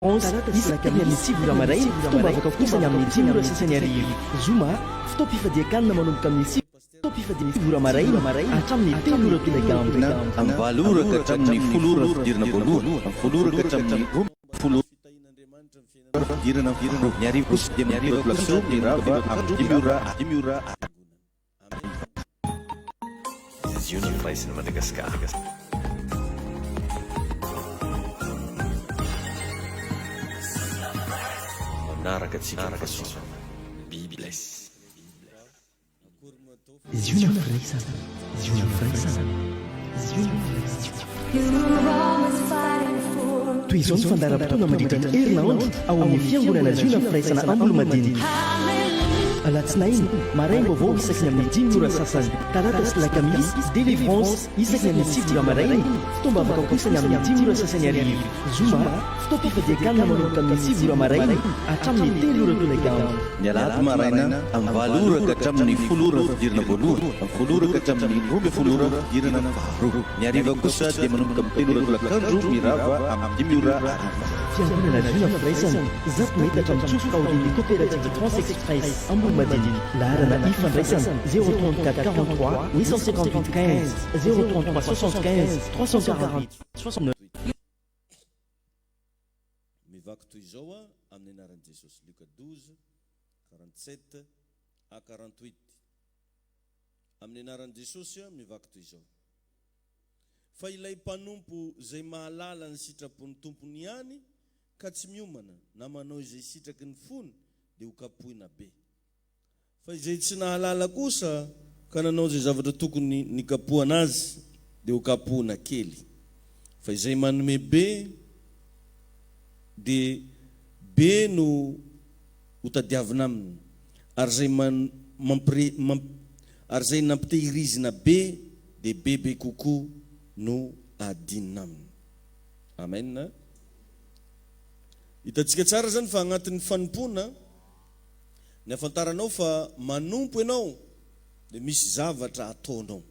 Isakany amin'ny sivy maray fitombavaka kosany amin'ny dimy ora sasany arivo. Zoma fotoam-pifadiakanina manomboka amin'ny sivy ora maray hatramin'ny 3 ora kilagramma. Amin'ny 7 ora ka hatramin'ny 10 ora fidirana voalohany, amin'ny 10 ora ka hatramin'ny 10 fidirana voalohany. Ny arivo kosa dia amin'ny population mirava amin'ny 5 ora. Union Place in Madagascar. Naraka tsika soa Biby Bless. Ziona firaisana. Toy izao ny fandaharam-potoana mandritra ny herinandro ao amin'ny fiangonana Ziona firaisana Ambohimadiniky. Alatsinainy maraina vaovao isaky ny amin'ny 5 ora sasany, talata sy lakamisy délivrance isaky ny amin'ny 7 ora maraina, fitombavaka kosany amin'ny 10 ora sasany arivo. Zoma fotoam-pifadiakanina manomboka amin'ny 7 ora maraina hatramin'ny 3 ora kilagramma. Ny alahady maraina amin'ny 7 ora ka hatramin'ny 10 ora fidirana voalohany, amin'ny 10 ora ka hatramin'ny 12 ora fidirana faharoa. Ny hariva kosa dia manomboka amin'ny 3 ora kilakandro mirava amin'ny 5 ora arivo. Fiangonana Ziona firaisana 0 metatra mitsofoka ao amin'ny coopérative France Express Ambohimadiniky. Laharana ifandraisana 034 43 858 15 033 75 348 69. Mivaky toy izao amin'ny anaran'i Jesosy. Luka 12 47 à 48. Amin'ny anaran'i Jesosy mivaky toy izao. Fa ilay mpanompo izay mahalala ny sitrapon'ny tompony ihany ka tsy miomana na manao izay sitraky ny fony dia ho kapohina be. Fa izay tsy nahalala kosa ka nanao izay zavatra tokony nikapohana azy dia ho kapohina kely. Fa izay manome be dia be no hotadiavina aminy, ary izay nampitehirizina be dia bebe kokoa no adinina aminy. Amen. Hitantsika tsara zany fa agnatin'ny fanompona ny afantaranao fa manompo ianao dia misy zavatra ataonao.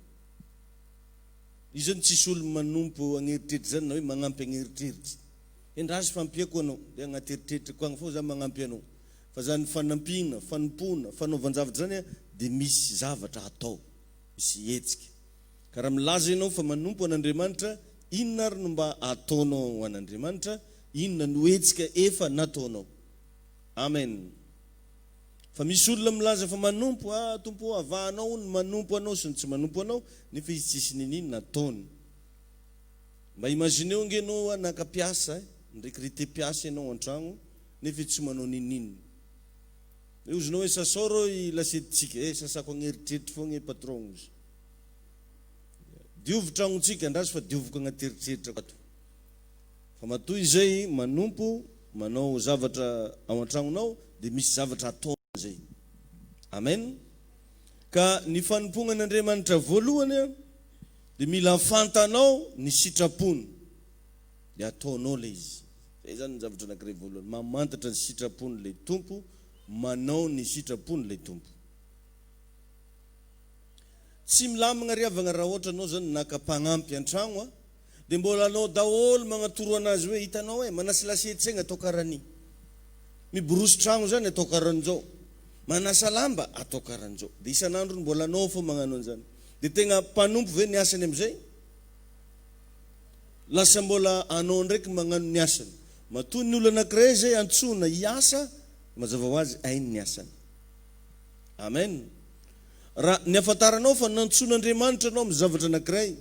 Izy zany tsisy olo manompo agneritreritry zany na hoe magnampy agneritreritry. Endrasy fampiako anao dia agnaty eritreritry koagny fô za magnampy anao. Fa zany fanampiana, fanompona, fanaovan-javatra zany dia misy zavatra atao, misy hetsika. Ka raha milaza ianao fa manompo an'Andriamanitra, inona ary no mba ataonao an'Andriamanitra, inona no hetsika efa nataonao. Amen. Fa misy olona milaza fa manompo, tompo avahanao ny manompo anao sy ny tsy manompo anao, nefa izy tsisy ninino nataony. Mba imagineo nge anao nakapiasa, ndraiky te-piasa ianao an-tragno, nefa tsy manao ninino. Ozonao hoe sasao rô lasetitsika, sasako agneritreritry foagna patron ozy. Diovy tragnontsika andrasy fa dioviko agnaty eritreritry ato. Fa matoy izay manompo, manao zavatra ao an-tragnonao dia misy zavatra atao zay. Amen. Ka ny fanompona an'Andriamanitra voalohany dia mila fantanao ny sitrapony dia ataonao le izy. Zay zany ny zavatra anankiray voalohany, mamantatra ny sitrapony le tompo, manao ny sitrapony le tompo. Tsy milamagna riavagna raha ohatra anao zany nakapagnampy an-tragno dia mbola anao daholo magnatoro anazy hoe hitanao hoe manasa lasety zegny atao karany, miborosy tragno zany atao karan'izao, manasa lamba atao karan'izao. Dia isan'andro mbola anao fô magnano an'izany. Dia tegna mpanompo ve ny asany am'izay? Lasa mbola anao ndraiky magnano ny asany. Matoy ny olo anankiray zay antsona hiasa, mazava ho azy ainy ny asany. Amen. Raha ny afantaranao fa nantson'Andriamanitra anao amin'ny zavatra anankiray,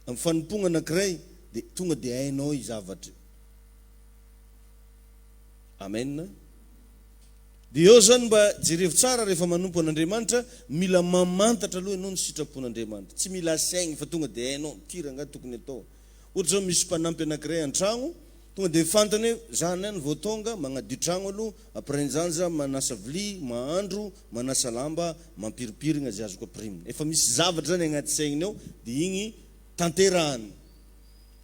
amin'ny fanompona anankiray, dia tonga dia hainao i zavatra. Amen. Dia eo zany mba jerevo tsara rehefa manompo an'Andriamanitra, mila mamantatra aloha ianao ny sitrapon'Andriamanitra. Tsy mila saigny fa tonga dia hainao tiranga tokony atao. Ohatra zao misy mpanampy anankiray an-tragno, tonga dia fantany hoe zany any vao tonga magnadio tragno aloha, après an'izany za manasa vilia, mahandro, manasa lamba, mampiripirina zay azoko aprimina. Efa misy zavatra zany agnaty saigniny ao dia igny tanterahany.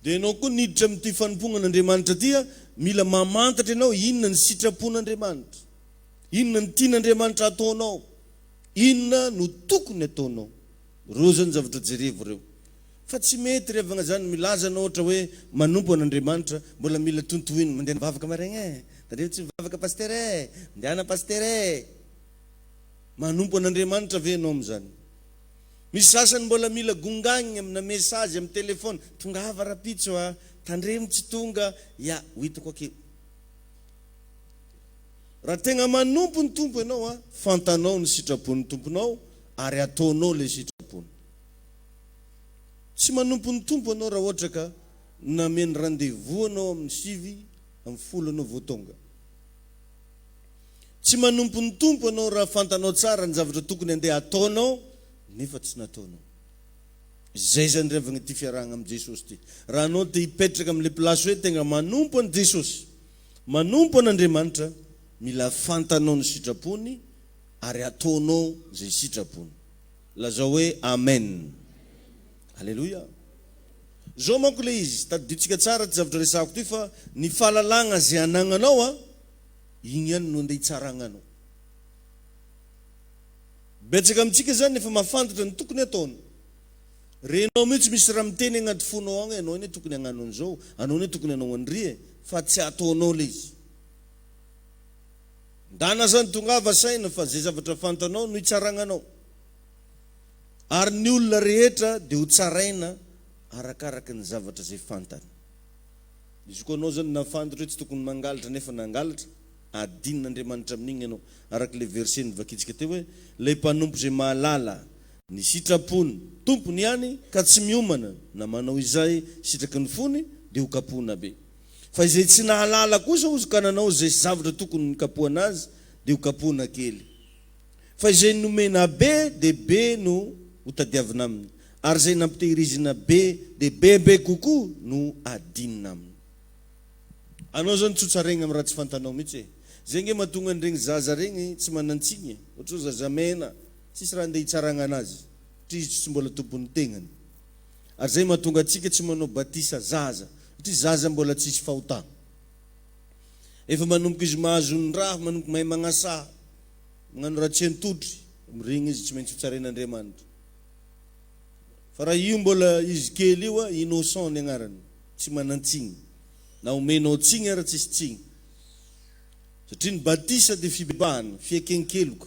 Dia ianao koa niditra amin'ity fanompona an'Andriamanitra tia, mila mamantatra ianao inona ny sitrapon'Andriamanitra, inona ny tian'Andriamanitra ataonao, inona no tokony ataonao. Reo zany zavatra jerevo reo. fa tsy mety revagna zany milaza na ohatra hoe manompo an'Andriamanitra mbola mila tontohiny mandeha mivavaka maregny tandreo tsy mivavaka paster ndehana paster manompo an'Andriamanitra ve anao am'zany. Misy sasany mbola mila gongagniny amina mesazy amin'ny telefôny tongava rapitso tandremo tsy tonga ya hitako akeo. Raha tegna manompo ny tompo ianao fantanao ny sitrapon'ny tomponao ary ataonao le sitrapony. Tsy manompo ny tompo anao raha ohatra ka nameny rendez-vous anao amin'ny 7 anao vao tonga. Tsy manompo ny tompo anao raha fantanao tsara ny zavatra tokony andeha ataonao nefa tsy nataonao. Zay zany revagna ity fiarahana amin'ny Jesosy ty. Raha anao te hipetraka amin'le place hoe tegna manompo an' Jesosy, manompo an'Andriamanitra, mila fantanao ny sitrapony ary ataonao zay sitrapony. Lazao hoe amen. Alléluia. Zao manko le izy, tadiditsika tsara ty zavatra resako ty fa ny fahalalagna zay anagnanao igny ihany no andeha hitsaragnanao. Betsaka amintsika zany efa mahafantatra ny tokony ataony. Renao mihitsy misy raha miteny agnaty fonao agny anao ine tokony hagnano an'izao, anao ine tokony hanao andry fa tsy ataonao le izy. Ndana zany tongava saina fa zay zavatra fantanao no hitsaragnanao. Ary ny olona rehetra dia ho tsaraina arakaraka ny zavatra zay fantany. Izy koa anao zany nafantatra hoe tsy tokony mangalatra nefa nangalatra, adin'Andriamanitra amin'igny ianao. Araka le verset nivakitsika teo hoe lay mpanompo zay mahalala ny sitrapony tompony ihany ka tsy miomana na manao izay sitraky ny fony dia ho kapoana be. Fa izay tsy nahalala kosa ozy ka nanao zay zavatra tokony kapoana azy dia ho kapoana kely. Fa izay nomena be dia be no ho tadiavina aminy, ary zay nampitehirizina be dia bebe kokoa no adinina aminy. Anao zany tsotsaraigna amin'ny raha tsy fantanao mihitsy. Zay nge mahatonga an'iregny zaza regny tsy manantsigny. Ohatra hoe zaza mena, tsisy raha andeha hitsaragna anazy, satria izy tsy mbola tompon'ny tegnany. Ary zay mahatonga antsika tsy manao batisa zaza, satria zaza mbola tsisy fahotana. Efa manomboka izy mahazo ny raha, manomboka mahay magnasaha, magnano raha tsy antotry, regny izy tsy maintsy hotsarain'Andriamanitra. Fa raha io mbola izy kely io innocent ny agnarany, tsy manantsigny. Na omenao tsigny ara tsisy tsigny. Satria ny batisa dia fibebahana, fiekenkeloka.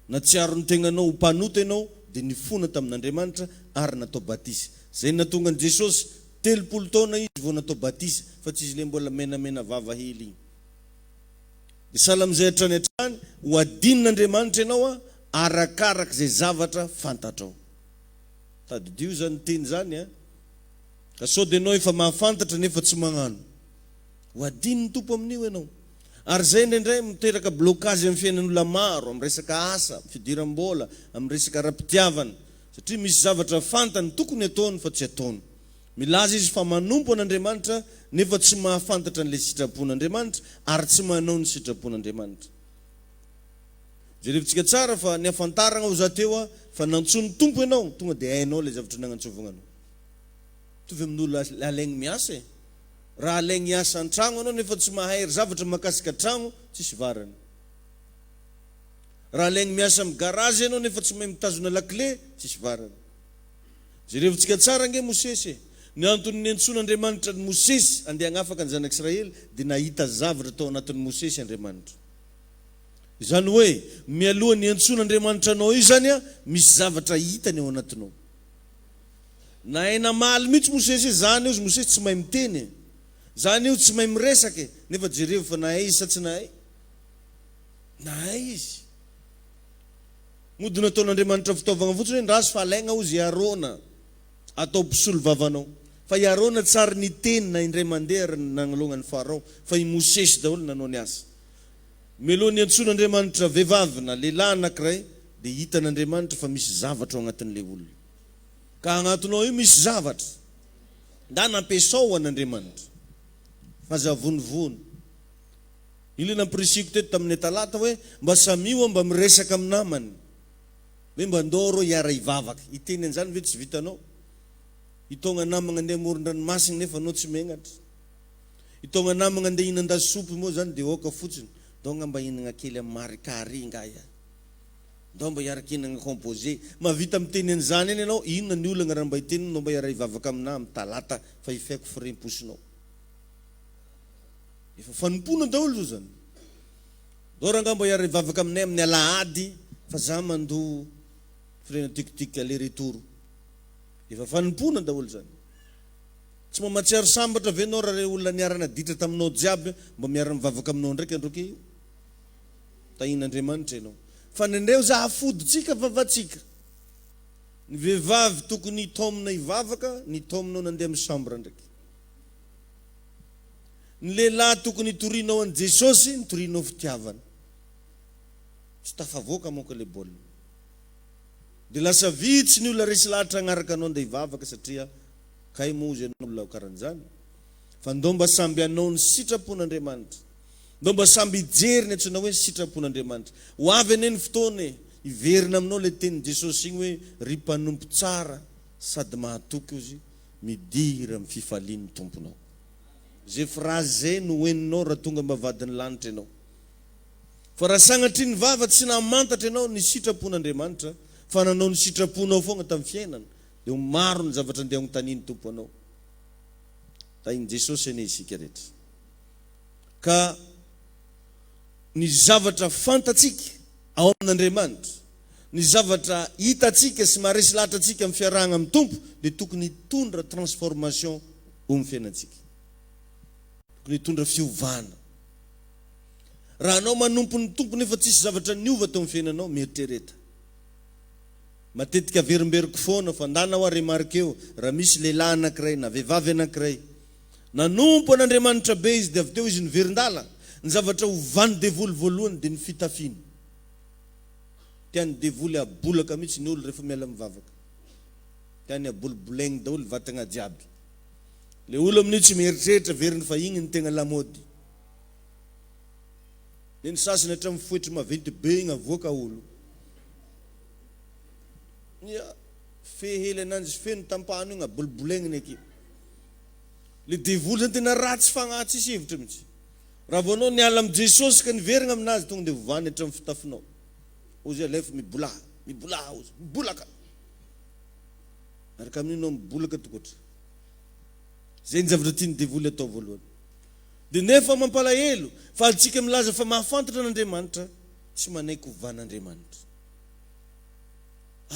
Na tsy aron'ny tegnanao ho mpanota ianao dia nifona tamin'Andriamanitra ary natao batisa. Zay natonga an' Jesosy 30 taona izy vao natao batisa, fa tsy izy le mbola menamena vava hely igny. Dia sahala amin'izay hatrany hatrany ho adin'Andriamanitra ianao arakaraka zay zavatra fantatrao. Tadidio zany teny zany ka sao dia anao efa mahafantatra nefa tsy magnano. Ho adin'ny tompo amin'io ianao. Ary zay indraindray miteraka blocage amin'ny fiainan'olona maro, amin'ny resaka asa, amin'ny fidiram-bola, amin'ny resaka ara-pitiavana. Satria misy zavatra fantany tokony ataony fa tsy ataony. Milaza izy fa manompo an'Andriamanitra nefa tsy mahafantatra an'ilay sitrapon'Andriamanitra ary tsy manao ny sitrapon'Andriamanitra. Jerevitsika tsara fa ny afantaragna ho zateo fa nantsony tompo ianao, tonga dia hainao ilay zavatra nagnantsovagna anao. Tovy amin'olona alaigny miasa raha alaigny miasa an-tragno anao nefa tsy mahay zavatra makasika tragno, tsisy varany. Raha alaigny miasa amin'ny garage ianao nefa tsy mahay mitazona lakile, tsisy varany. Jerevitsika tsara nge Mosesy, ny antony niantson'Andriamanitra ny Mosesy andeha hagnafaka ny zanak'Israely dia nahita zavatra tao anatin'ny Mosesy Andriamanitra. Izany hoe mialoha niantson'Andriamanitra anao io zany misy zavatra hitany ao anatinao. Na aina maly mihitsy Mosesy zany io Mosesy tsy mahay miteny, zany io tsy mahay miresaka, nefa jereo fa nahay izy sa tsy nahay? Nahay izy. Mody nataon'Andriamanitra fitaovagna fotsiny hoe ndraso fa alaigna ozy Arona atao mpisolo vavanao. Fa i Arona tsara ny teny na indray mandeha nagnologna ny Farao, fa i Mosesy daholo nanao ny asa. Meloha niantson'Andriamanitra vehivavy na lehilahy anankiray dia hitan'Andriamanitra fa misy zavatra ao anatin'ilay olona. Ka agnatinao io misy zavatra. Da nampiasao an'Andriamanitra. Fa zavonivony. Ilay nampirisiko teto tamin'ny talata hoe mba samio mba miresaka amin'ny namany. Hoe mba ndao rô hiara hivavaka. Iteny an'izany ve tsy vitanao? Itonga namagna andeha amoron-dranomasina nefa anao tsy megnatra. Itonga namagna andeha hihinan-dasopy moa zany dia oka fotsiny. Donga mba hinagna kely amin'ny marikary ngaya. ndao mba hiarakinagna composé mavita miteny an'izany eny ianao inona ny olana raha mba hiteniny nao mba hiara hivavaka aminah amin'ny talata fa hifaiko firemposinao efa fanompona daholo zao zany dao raha nga mba hiara hivavaka aminay amin'ny alahady fa za mandoa firena tikitika aller retour efa fanompona daholo zany tsy mba matsiaro sambatra ve nao raha re olona niarana ditra taminao jiaby mba miara mivavaka aminao ndraiky androke io tahin'Andriamanitra ianao fa nendreo za afodotsika vavatsika ny vehivavy tokony hitaomina hivavaka ny taominao nandeha amin'ny sambra ndraiky ny lehilahy tokony hitorianao an' Jesosy nitorianao fitiavana tsy tafavoaka moka le baolina de lasa vitsy ny olona resy lahatra agnaraka anao andeha hivavaka satria kay mozy anao olona karan'izany fa ndao mba samby anao ny sitrapon'Andriamanitra ndao mba samby hijery ny antsoina hoe sitrapon'Andriamanitra ho avy ane ny fotoana hiverina aminao le tenin'i Jesosy igny hoe ry mpanompo tsara sady mahatoky izy midira amin'ny fifalian'ny tomponao zay phrase zay no hoeninao raha tonga mba vadin'ny lanitra ianao fa raha sagnatry ny vava tsy namantatra ianao ny sitrapon'Andriamanitra fa nanao ny sitraponao foagna tamin'ny fiainana de ho maro ny zavatra andeha agnontaniany tompo anao tahin'i Jesosy ane isika rehetra ka ny zavatra fantatsika ao amin'Andriamanitra ny zavatra hitatsika sy maharesy lahatra atsika amin'ny fiarahana amin'ny tompo de tokony hitondra transformation ho amin'ny fiainatsika tokony hitondra fiovana raha anao manompo ny tompo nefa tsisy zavatra niova tao amin'ny fiainanao mieritrereta matetika averimberiko foana fa ndana ho remarque eo raha misy lehilahy anankiray na vehivavy anankiray nanompo an'Andriamanitra be izy de avy teo izy niverindala ny zavatra hovany devoly voalohany de ny fitafiny tiany devoly abolaka mihitsy ny olo rehefa miala mivavaka tiany abolibolegny daholo vatagna jiaby le olo amin'io tsy mieritreritra veriny fa igny ny tegna lamody de ny sasany hatramin'ny foetry maventy be igny avoaka olo ia fehely ananjy feno tampahano igny abolibolegniny aky le devoly zany tena ratsy fagnatsy isy hevitra mihitsy raha vao anao niala amin'ny Jesosy ka niverina aminazy tonga de vovany hatramin'ny fitafinao ozy alefa mibolaha ozy mibolaka araka amin'io nao mibolaka tokotra zay ny zavatra tiany devoly atao voalohany de nefa mampalahelo fa atsika milaza fa mahafantatra an'Andriamanitra tsy manaiky hovan'Andriamanitra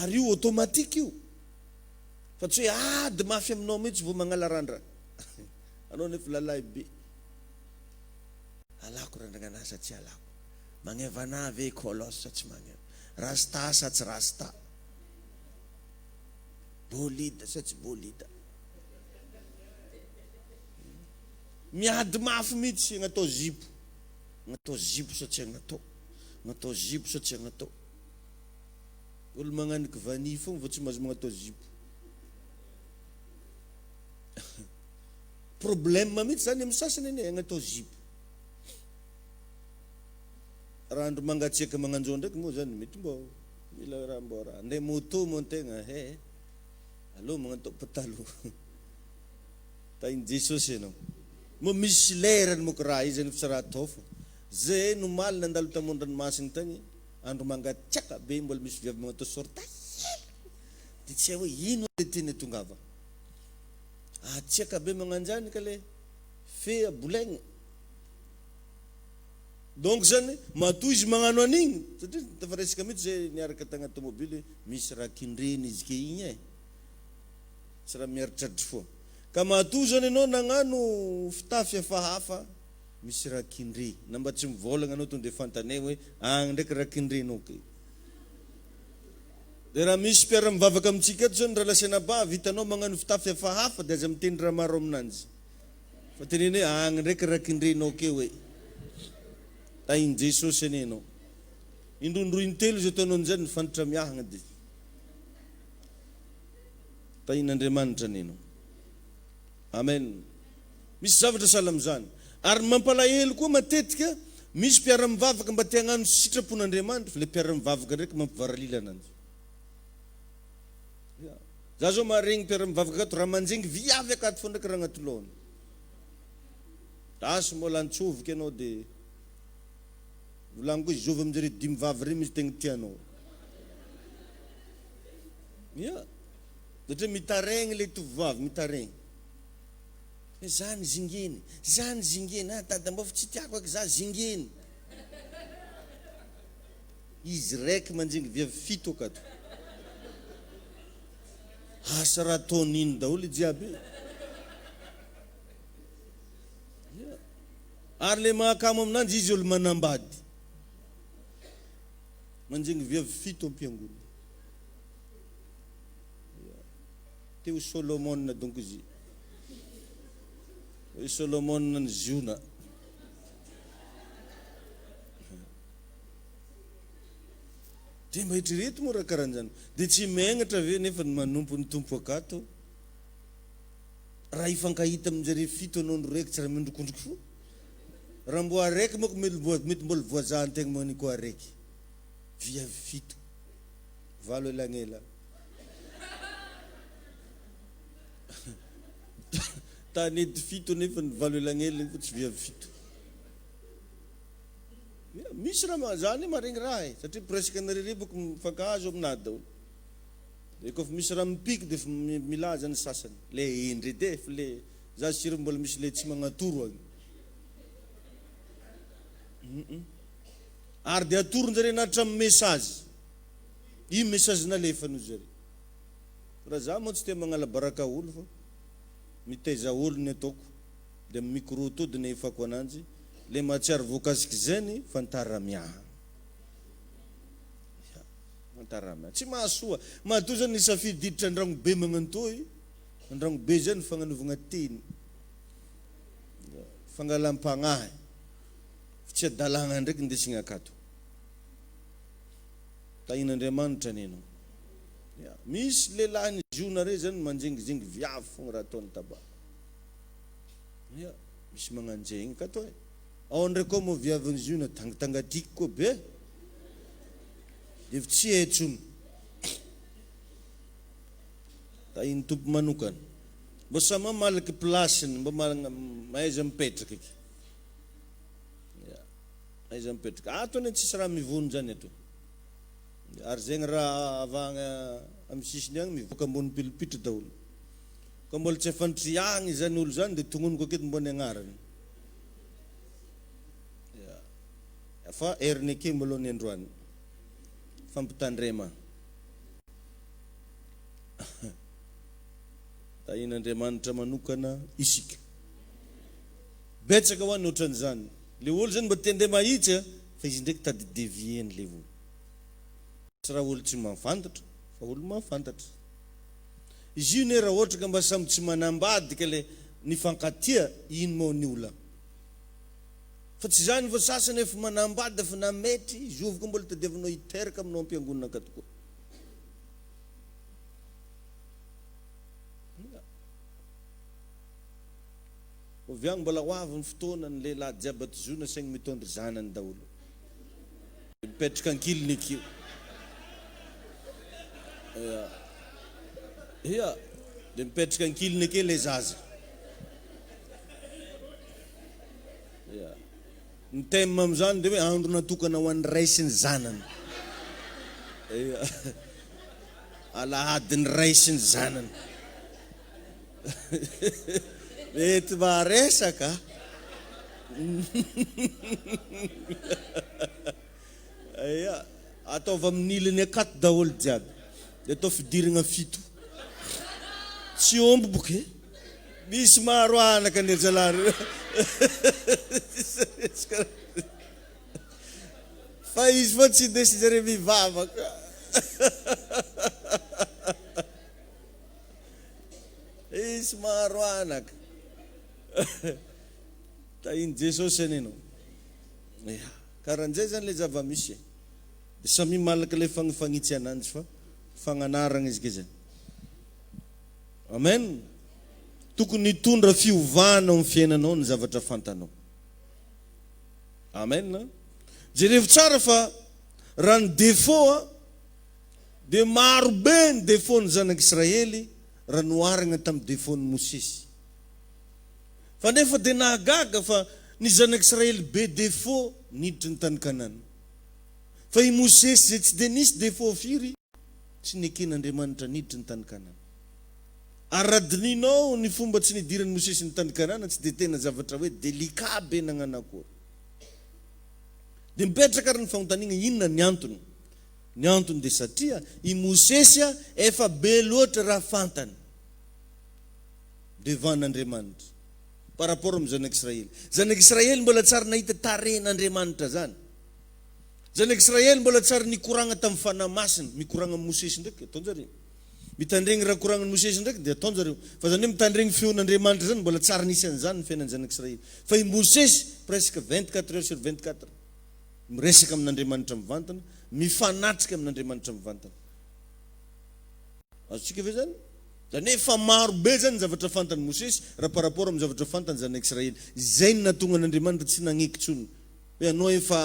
ary io automatique io fa tsy hoe ady mafy aminao mihitsy vao magnala randra anao nefa lalahy be alako randragnanahy sa tsy alako magnevana ve kolosy sa tsy magneva rasta sa tsy rasta bolida sa tsy bolida miady mafy mihitsy agnatao zipo sa tsy agnatao zipo sa tsy agnatao olo magnaniky vani fogna fa tsy mahazo magnatao zipo problème mihitsy zany amin'ny sasany ane agnatao zipo raha andro mangatsiaka magnanjao ndraiky moa zany mety mbo mila raha mbo raha andeha moto moa antegna allo magnatao pataloha tahin'i Jesosy ianao mo misy lerany moko raha izy any fa tsy raha atao fa zay no maly nandalo tamondranomasiny tagny andro mangatsiaka be mbola misy viavy magnatao sortage de tsy hay hoe ino le teny tongava atsiaka be magnanjany ka le fe abolegny donc zany matoa izy magnano an'igny satria tafa resaka mihitsy zay niaraka tagna tomobily misy raha kindreny izy ke igny tsy raha miaritradry foa ka matoa zany ianao nagnano fitafy hafahafa misy raha kindre na mba tsy mivolagna anao tonde fantanay hoe agny ndraiky raha kindrenao ke de raha misy mpiara mivavaka amintsika eto zany raha lasena ba vitanao magnano fitafy hafahafa de aza miteny raha maro aminanjy fa teneny hoe agny ndraiky raha kindrenao ke hoe tahin'i Jesosy ane ianao indrondro intelo izy ataonao an'izany ny fantatra miahagna de tahin'Andriamanitra ane ianao amen misy zavatra sahala am'izany ary mampalahelo koa matetika misy mpiara mivavaka mba te hagnano sitrapon'Andriamanitra fa le mpiara mivavaka ndraiky mampivaralila ananjy za zao maharegny mpiara mivavaka akato raha manjengy viavy akato fo ndraiky raha agnaty lohany tasy mbola antsoviky ianao de volagno koa izovy am'jare dimy vavy reny misy tegna tianao ia ohatra mitaregny le tovovavy mitaregny zany zingeny dada mbô fa tsy tiako ak za zingeny izy raiky manjingy viavy fito akato asa raha ataony ino daholo jiaby ary le mahakamo aminanjy izy olo manambady manjingy viavy fito ampiangoly teo Solomon donc izy Solomon ny ziona de mba hitrireto moa raha karan'izany de tsy megnatra ve nefa ny manompo ny tompo akato raha ifankahita aminjare fito anao no raiky tsy raha mindrokondroky fo raha mbo araiky moko mety mbola voazahantegna moa niko araiky viavy fito valo elagnela tanety fito nefa ny valo elagnela fa tsy viavy fito misy raha zany maregny raha satria presque narere boko mifankahazo aminah daholo de kofa misy raha mipiky de fa milaza ny sasany le endry de fa le za sira mbola misy le tsy magnatoro agny ary de atoron-jare nahatra amin'ny message io message nalefa noho zare raha za moa tsy te magnala baraka olo fa mitaiza olo ny ataoko de micro to de nefako ananjy le matsiary voakasiky zany fantaramiaha fantaramiaha tsy mahasoa mahatoa zany nisafididitra andragno be magnantoy andragno be zany fagnanovagna teny fangalam-pagnahy tsy adalagna ndraiky ndesigna akato tahin'Andriamanitra neno misy lelahiny ziona zany manjengijengy viavy fogna raha ataony taba misy magnanjegny kato ao ndraiky koa moa viaviny ziona tangatangatiky koa be de tsy etsony tahiny tompo manokana mbo sama malaky plasiny mbo mahaiza mipetraka eky mahaiza mipetraka atony tsisy raha mivony zany ato ary zegny raha avagna amin'ny sisiny agny mivoaka ambony pilipitra daholo ka mbola tsy afantriagny zany olo zany de tongonoko aketo mbony agnarany fa eriny ake mbolo ny androany fampitandrema tahin'Andriamanitra manokana isika betsaka ho any ohatran'izany le olo zany mba tende mahitsy fa izy ndraiky tady devieny le olo tsy raha olo tsy mahafantatra fa olo mahafantatra izy io ne raha ohatra ka mba samy tsy manambadika le nifankatia ino moa ny ola fa tsy zany fa sasany efa manambady fa namety izy ovoko mbola tadiavinao hiteraka aminao ampiangonana ka tokoa oviagny mbola hoavy ny fotoana ny lehilahy jiaby ato zona saigny mitondry zanany daholo mipetraka ankiliny akio ia de mipetraka ankiliny ake le zaza ia ny thème am'zany de hoe andro natokana ho an'ny ray sy ny zanany ia alahady ny ray sy ny zanany mety maharesaka ia ataova amin'ny ilany akato daholo jiaby de atao fidiragna fito tsy omby boke misy maro anaka ny jalary fa izy fa tsy indesy zare mivavaka isy maro anaka tahiny Jesosy anenao ia karan'izay zany le zava-misy de samy malaka le fagnifanitsy ananjy fa fagnanaragna izy ke zany amen tokony hitondra fiovana amin'ny fiainanao ny zavatra fantanao amen jerevy tsara fa raha ny défaut de maro be ny défaut ny zanak'Israely raha noaragna tamin'ny défaut ny Mosesy fa nefa de nahagaga fa ny zanak'Israely be défaut niditra ny tany Kanana fa i Mosesy zay tsy de nisy défaut firy tsy neken'Andriamanitra niditra ny tany Kanana. Aradininao ny fomba tsy nidiran'ny Mosesy ny tany Kanana tsy dia tena zavatra hoe delika be nagnanakory. Dia mipetraka ary ny fanontaniana inona ny antony? Ny antony dia satria i Mosesy efa be loatra raha fantany devant n'Andriamanitra par rapport amin'ny zanak'Israely. Zanak'Israely mbola tsara nahita tarehin'Andriamanitra zany. Zanak'Israely mbola tsara nikoragna tamin'ny fanahy masina, mikoragna amin'ny Mosesy ndraiky ataonjareo. Mitandregny raha koragnan'ny Mosesy ndraiky dia ataonjareo. Fa zany hoe mitandregny feon'Andriamanitra zany mbola tsara nisy an'izany ny fiainan'ny zanak'Israely. Fa i Mosesy presque 24 heures sur 24 miresaka amin'Andriamanitra mivantana, mifanatrika amin'Andriamanitra mivantana. Azontsika ve zany? Zany efa maro be zany zavatra fantany Mosesy raha par rapport amin'ny zavatra fantany zanak'Israely. Zay ny nahatonga n'Andriamanitra tsy nagneky tsony. Hoe anao efa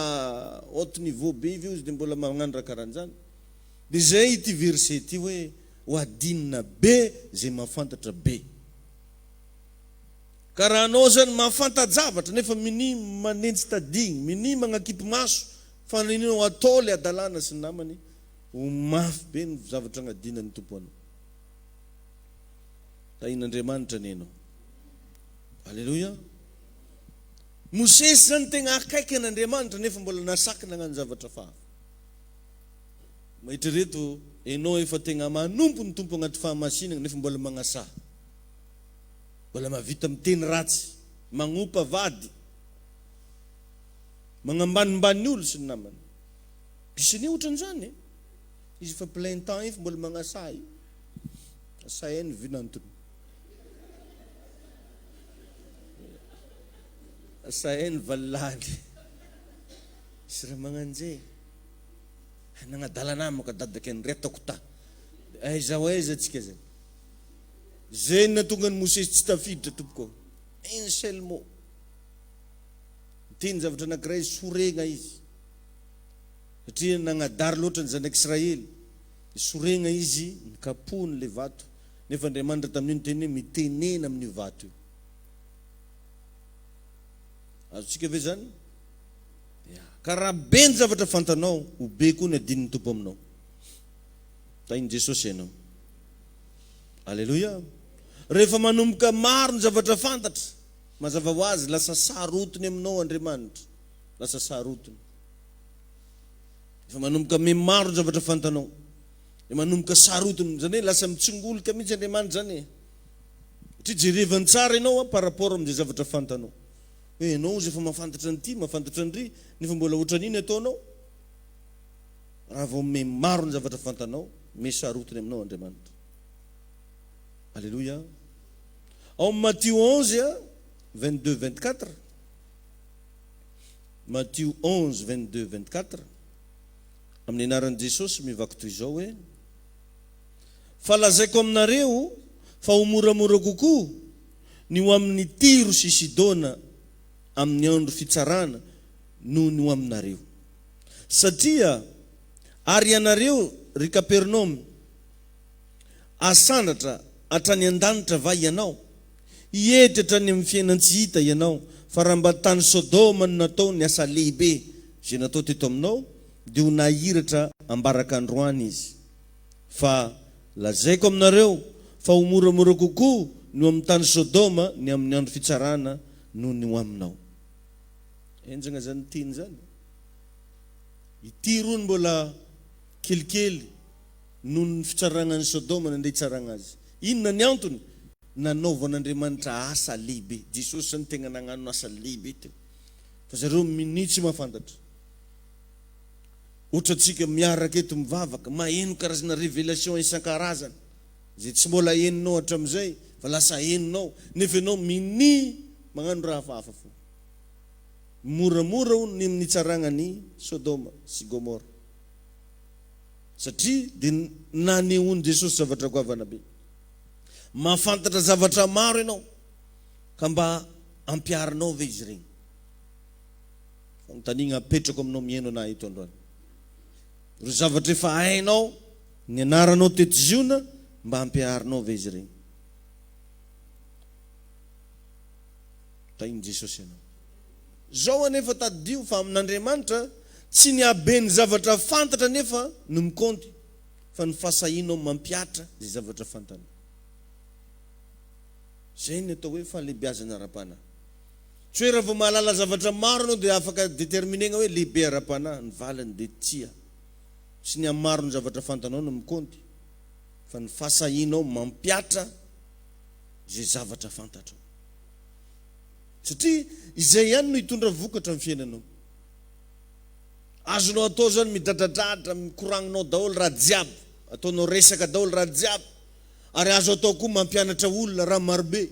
haut niveau be ivy izy dia mbola magnano raha karahan'izany. Dia zay ity verset ity hoe ho adinina be zay mahafantatra be. Ka raha anao zany mahafanta-javatra nefa mini manentsy tadigny, mini magnakipy maso, fa ninao atao le adalana sy ny namany, ho mafy be ny zavatra agnadinan'ny tompo anao. Tahin'Andriamanitra nenao. Alleluia. Mosesy zany tegna akaiky an'Andriamanitra nefa mbola nasaky nagnano zavatra fahafa. Mahitra reto enao efa tegna manompo ny tompo agnaty fahamasinana nefa mbola magnasaha. Mbola mavita miteny ratsy, magnopa vady, magnambanimbany olo sy ny namany. Pisiny ohatran'izany. Izy fa plein temps efa mbola magnasaha io. Asainy vinantony. Asainy valilany. Sy raha magnanjay. Nagnadalana maka dadaka ny retako ta. Aiza ho aiza atsika zany. Zay natonga ny Mosesy tsy tafiditra tompoko. Un seul mot. Teny zavatra anankiray soregna izy. Satria nagnadary loatra ny zanak'Israely. Soregna izy nikapony le vato. Nefa Andriamanitra tamin'iny teny hoe mitenena amin'ny vato io. Azontsika ve zany? Ka raha be ny zavatra fantanao, ho be koa ny adin'ny tompo aminao. Tahin Jesosy ianao. Alleluia. Rehefa manomboka maro ny zavatra fantatra, mazava ho azy lasa sarotiny aminao Andriamanitra. Lasa sarotiny. Rehefa manomboka me maro ny zavatra fantanao, dia manomboka sarotiny, zany hoe lasa mitsongolika mihitsy Andriamanitra zany. Satria jerevany tsara ianao par rapport amin'izay zavatra fantanao. Hoe ianao zay efa mahafantatra n'ity, mahafantatra n'ry, nefa mbola ohatran'iny ataonao. Raha vao me maro ny zavatra fantanao, me sarotiny aminao Andriamanitra. Alléluia. Ao Matthieu 11, 22-24. Matthieu 11, 22-24. Amin'ny anaran'i Jesosy mivaky toy izao hoe: fa lazaiko aminareo fa ho moramora kokoa ny ho amin'ny Tiro sy Sidona amin'ny andro fitsarana noho ny ho aminareo. Satria ary ianareo ry Kapernaum, asandratra hatrany an-danitra va ianao? Hiety hatrany amin'ny fiainana tsy hita ianao, fa raha mba tany Sodoma no natao ny asa lehibe zay natao teto aminao, dia ho nahiratra ambaraka androany izy. Fa lazaiko aminareo fa ho moramora kokoa no amin'ny tany Sodoma ny amin'ny andro fitsarana noho ny ho aminao. Enjana zany tiny zany. Ity rony mbola kelikely noho ny fitsaragnan'ny Sodoma nandeha hitsaragna azy. Inona ny antony? Nanaovan'Andriamanitra asa lehibe. Jesosy zany tegna nagnano asa lehibe teo. Fa zareo minitsy mahafantatra. Ohatra tsika miaraka eto mivavaka, maheno karazana révélation isan-karazany. Zay tsy mbola heninao hatramin'izay, fa lasa heninao. Nefa ianao mini magnano raha hafahafa fo. Moramora ny amin'ny tsaragnany Sodoma sy Gomora. Satria dia nanehoany Jesosy zavatra goavana be. Mahafantatra zavatra maro ianao, ka mba ampiarinao ve izy regny. Fanontaniana apetrako aminao mihaino anahy eto androany. Ro zavatra efa hainao, ny anaranao teto ziona, mba ampiarinao ve izy regny. Tahin Jesosy ianao. Zao anefa tadidio fa amin'Andriamanitra tsy ny habeny zavatra fantatra nefa no mikonty. fa ny fahasahinao mampiatra zay zavatra fantanao. Zay ny atao hoe fahalehibiazana ara-panahy. Tsy hoe raha vao mahalala zavatra maro anao dia afaka déterminena hoe lehibe ara-panahy, ny valiny dia tia. Sy ny amin'ny maro ny zavatra fantanao no mikaonty, fa ny fahasahinao mampiatra zay zavatra fantatrao. Satria izay ihany no hitondra vokatra amin'ny fiainanao. Azonao atao zany midradradratra, mikoragninao daholo raha jiaby, ataonao resaka daholo raha jiaby, ary azo atao koa mampianatra olona raha marobe,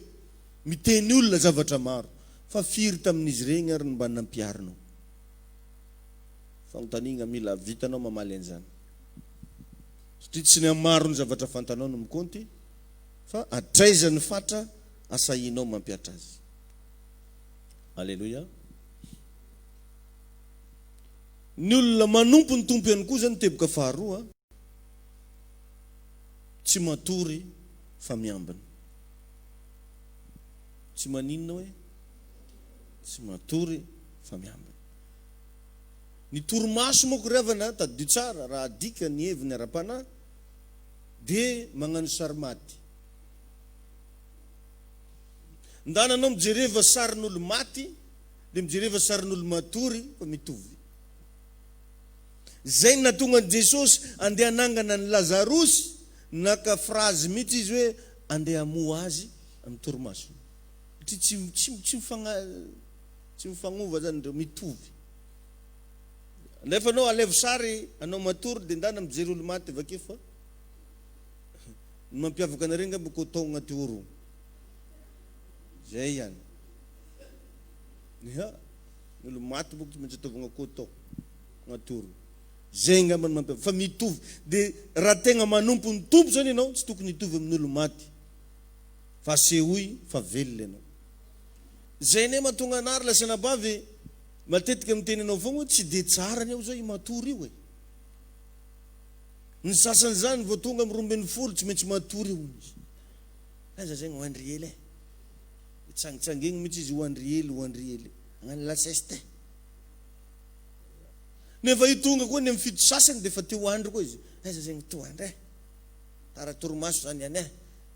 miteny olona zavatra maro, fa firy tamin'izy regny ary mba nampiarinao. Fanontaniana mila vitanao mamaly an'izany. Satria tsy ny amaro ny zavatra fantanao no mikaonty, fa atraizan'ny fatra asahinao mampiatra azy. Alleluia. Ny olona manompo ny tompo ihany koa zany teboka faharoa, tsy matory fa miambina. Tsy maninona hoe? Tsy matory fa miambina. Ny torimaso moa ko revana tadidio tsara raha adika ny heviny ara-panahy dia magnano sary-maty. Ndananao mijereva sarin'olo maty dia mijereva sarin'olo matory fa mitovy. Zay ny nahatonga an'i Jesosy andeha hanangana ny Lazarosy, naka frazy mihitsy izy hoe andeha hamoa azy amin'ny torimaso. Tsy mifagnova zany ndreo, mitovy. Nefa anao alevo sary anao matory dia ndana mijery olo maty avake fa ny mampiavaka anareo ngamba ko tao agnaty oro. Zay ihany. Ya, olo maty boka tsy maintsy ataovana ko tao agnaty oro. Zay ngamba ny mampiavaka, fa mitovy. Dia raha tegna manompo ny tompo zany ianao, tsy tokony hitovy amin'olo maty, fa sehoy fa velona ianao. Zay ne mahatonga anary lasana bavy matetika miteny anao foana hoe tsy dia tsara ny ao zao imatory io e. Ny sasany zany vao tonga amin'ny 20 tsy maintsy matory io izy. Aza zay ho andry hely e. Tsangitsangeny mihitsy izy ho andry hely. Agnano laseste. Nefa hitonga koa ny amin'ny fito sasany dia fa te ho andro koa izy. Aza zay to andro e. Tara torimaso zany ihany e.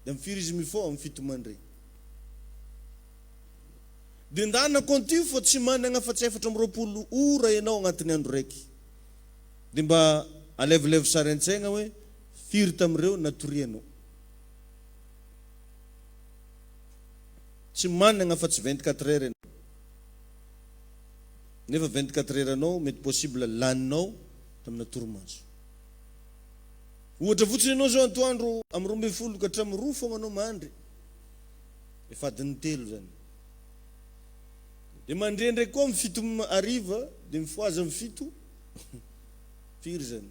Dia mifiry izy mifao amin'ny fito mandre. Dia ndana konty fa tsy manana afa-tsy 420 ora ianao agnatin'ny andro raiky. Dia mba alevilevo sary an-tsaigna hoe firy tamin'ireo natorianao. Tsy manana afa-tsy 24 heures ianao. Nefa 24 heures anao mety possible laninao tamina torimaso. Ohatra fotsiny ianao zao antoandro amin'ny 12 ka hatramin'ny 2 foana anao mandry, efa adiny 3 zany. Dia mandre ndraiky koa amin'ny 7 hariva dia mifoaza amin'ny 7 firy zany?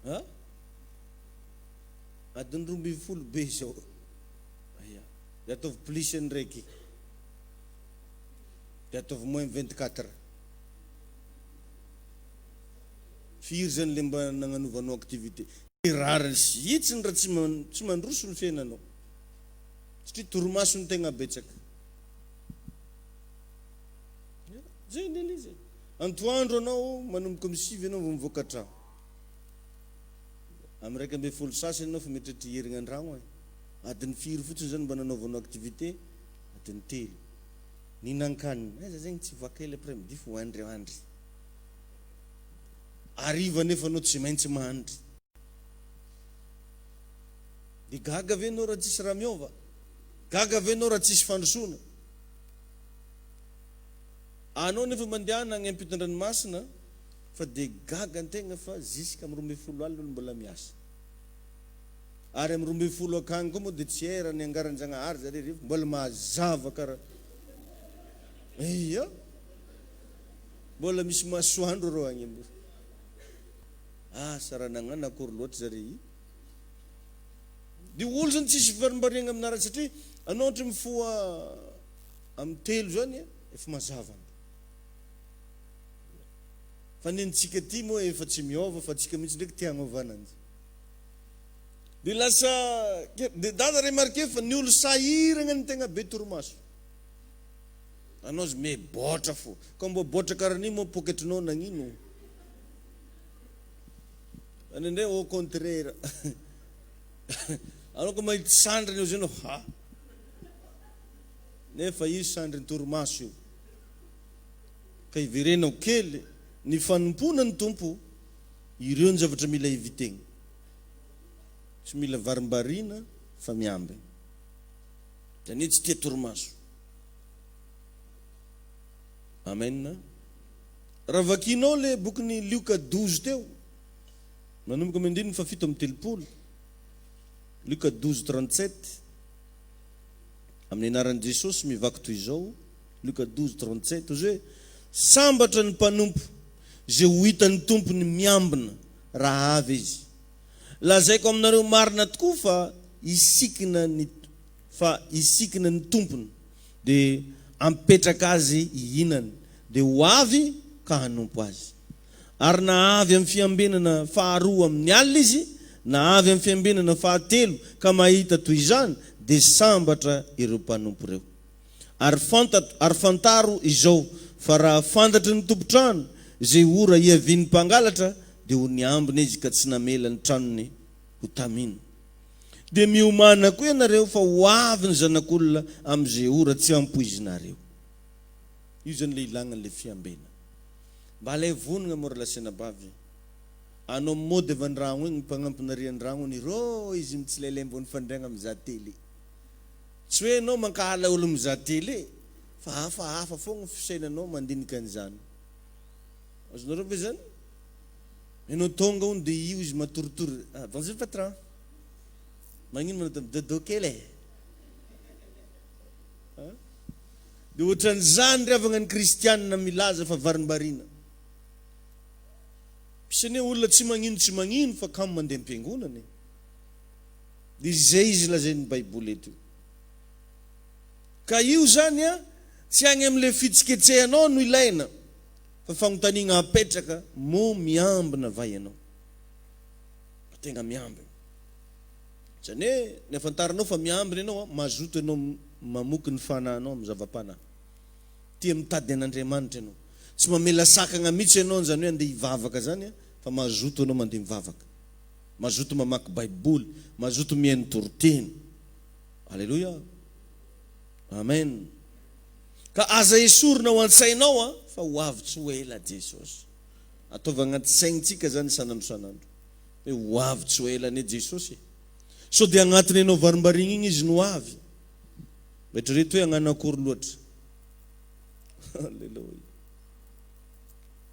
Ha? Adiny 12 be zao. Aya. Dia ataovy plus ndraiky. Dia ataovy moins 24. Firy zany le mba nagnanovanao activité. Rariny sy hitsiny raha tsy mandroso ny fiainanao. Satria torimaso ny tegna betsaka. Zay ny izy. Antoandro anao manomboka amin'ny 7 anao vao mivoaka trano. Amin'ny 12 sasany anao fa metratry herigna an-dragno e. Adiny firy fotsiny zany mba nanaovanao activité, adiny 3. Ninan-kanina. Aiza zegny tsy voaka hely après-midi fa hoandry. Ariva nefa anao tsy maintsy mahandry. Dia gaga ve anao raha tsisy raha miova? Gaga ve anao raha tsisy fandrosoana? Anao nefa mandehana agny am-piton-dranomasina fa dia gaga an-tegna fa jusqu'à amin'ny 12 alina mbola miasa. Ary amin'ny 12 akagny koa moa dia tsy era ny angaran-Janahary zareo rehefa mbola mazava karaha. Iya. Mbola misy masoandro reo agny. Sara nagnano akory loatra zareo. Dia olo zany tsisy fivarimbarena aminarany satria anao ohatra mifoha amin'ny 3 zany efa mazava. Fa ny antsika ty moa efa tsy miova fa tsika mihitsy ndraiky tia hagnaovana an'izay. Dia lasa dia dada remarqué fa ny olo sahiragna ny tegna be torimaso. Anao zy mebotra fo. Ka mbo botra karaha an'iny moa poketrinao nagnino? Anindray au contraire. Anao ko mahita sandriny io zay ha. Nefa io sandriny torimaso io. Ka iverenao kely ny fanompona ny tompo, ireo ny zavatra mila eviteny. Tsy mila varimbarina fa miamby. Zany tsy tia torimaso. Amen. Raha vakinao le bokin'ny Luka 12 teo. Manomboka amin'ny 7:30. Luka 12:37. Amin'ny anaran'i Jesosy mivaky toy izao. Luka 12:37 hoe sambatra ny mpanompo zay ho hitan'ny tompony miambina raha avy izy. Lazaiko aminareo marina tokoa fa isikina ny tompony dia ampetraka azy ihinany dia ho avy ka hanompo azy. Ary na avy amin'ny fiambenana faharoa amin'ny alina izy, na avy amin'ny fiambenana fahatelo ka mahita toy izany, dia sambatra ireo mpanompo ireo. Ary fantaro izao fa raha fantatry ny tompotrano zay ora iavian'ny mpangalatra dia ho niambina izy ka tsy namela ny tranony ho tamina. Dia miomana koa ianareo fa ho avy ny zanak'olona amin'izay ora tsy ampoizinareo. Io zany le ilagnan'le fiambena. Mba lay vonona mora lasena bavy. Anao mody avy an-dragno igny mpagnampinareo an-dragno ny ro izy mitsilele ambony fandriagna mizaha télé. Tsy hoe anao mankahala olo mizaha télé, fa hafa fogna fisainanao mandinika an'izany. Azonareo ve zany? Enao tonga on dia io izy matoritory. Bonjour patron. Magnino manao dodo kely. Dia ohatran'izany riavana ny kristianina milaza fa varimbarina. Pisane olona tsy magnino fa kamo mandeha am-piangonana. Dia izay izy lazain'ny Baiboly eto. Ka io zany tsy agny amin'ilay fitsiketsehanao no ilaina, fa fagnontaniana apetraka mo miambina vai ianao. Tegna miambina. Zany hoe ny afantaranao fa miambina ianao, mazoto ianao mamoky ny fanahinao amin'ny zava-panahy. Tia mitady an'Andriamanitra ianao. Tsy mamela sakagna mihitsy ianao zany hoe andeha hivavaka zany, fa mazoto ianao mandeha mivavaka. Mazoto mamaky Baiboly, mazoto mihaino toriteny. Alleluia. Amen. Ka aza esorina ho an-tsainao fa ho avy tsy ho ela Jesosy. Ataova agnaty saintsika zany sanandro sanandro. Hoe ho avy tsy ho ela ane Jesosy. So dia agnatiny ianao varimbarina igny izy no avy. Vetrreto hoe agnano akory loatra. Alleluia.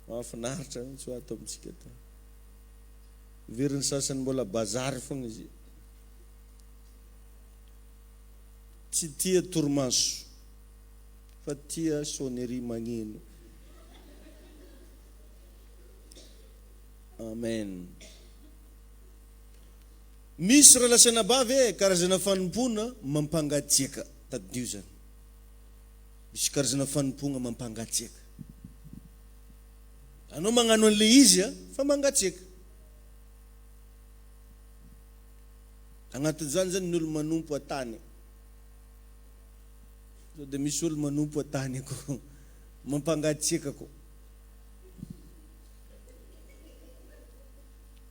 Mahafinaritra mihitsy ho atao amintsika ta. Veriny sasany mbola bazary fogna izy. Tsy tia torimaso, fa tia sonnerie magneno. Amen. Misy raha lasana bavy karazana fanompona mampangatsiaka. Tadio zany. Misy karazana fanompona mampangatsiaka. Anao magnano an'le izy fa mangatsiaka. Agnatin'izany zany ny olo manompo atany. Dia misy olo manompo atany ako mampangatsiaka ako.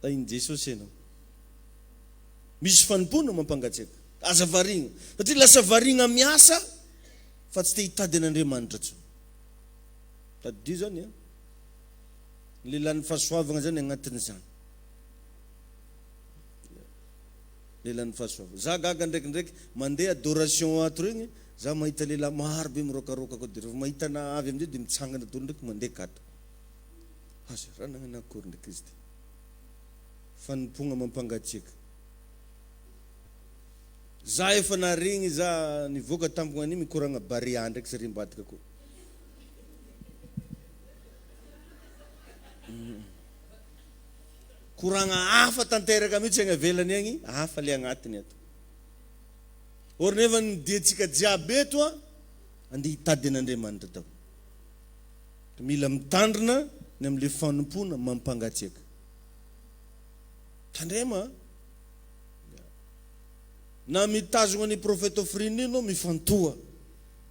Tain'i Jesosy ianao. Misy fanompona mampangatsiaka. Aza varigna. Satria lasa varigna miasa fa tsy te hitady an'Andriamanitra tsony. Tadio zany lelan'ny fahasoavana zany agnatin'izany. Lelan'ny fahasoavana. Za gaga ndraikindraiky mandeha adoration ato regny, za mahita lehilahy maro be mirokaroka ko, dia rehefa mahita na avy amin'izay dia mitsangana dolo ndraiky mandeha kato. Aza raha nagnano akory ndraiky izy ty. Fanompona mampangatsiaka. Za efa naregny za nivoaka tampona any mikoragna Barea ndraiky sa Rimbadika ko. Koragna hafa tanteraka mihitsy agny avelany agny, hafa le agnatiny ato. Or nefa ny diantsika jiaby eto andeha hitady an'Andriamanitra tao. Mila mitandrina ny amin'ile fanompona mampangatsiaka. Tandrema na mitazona ny profeta ofriny ianao mifantoha,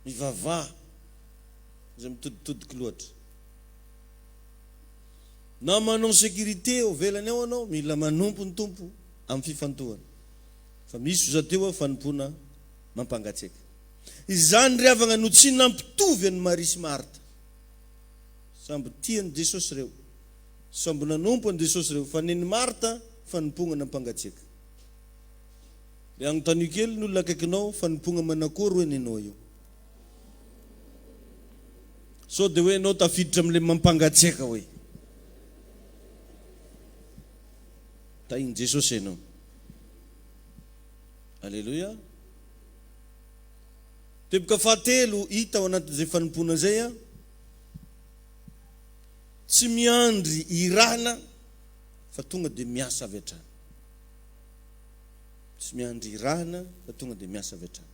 mivavaha, zay mitoditodika loatra. na manao sécurité ao velany ao anao mila manompo ny tompo amin'ny fifantohana fa misy zateo fanompoana mampangatsiaka izany ry havagna no tsy nampitovy any Maria sy Marta samby tiany Jesosy reo samby nanompo any Jesosy reo fa neny Marta fanompoana nampangatsiaka le agnontany kely n'olona akaikinao fanompoana manakory hoe nenao io so de hoe anao tafiditra am'le mampangatsiaka hoe tainy Jesosy ianao alleluia teboka fahatelo hita ao anatin'izay fanompoana zay tsy miandry irahana fa tonga de miasa avy hatrany tsy miandry irahana fa tonga de miasa avy hatrany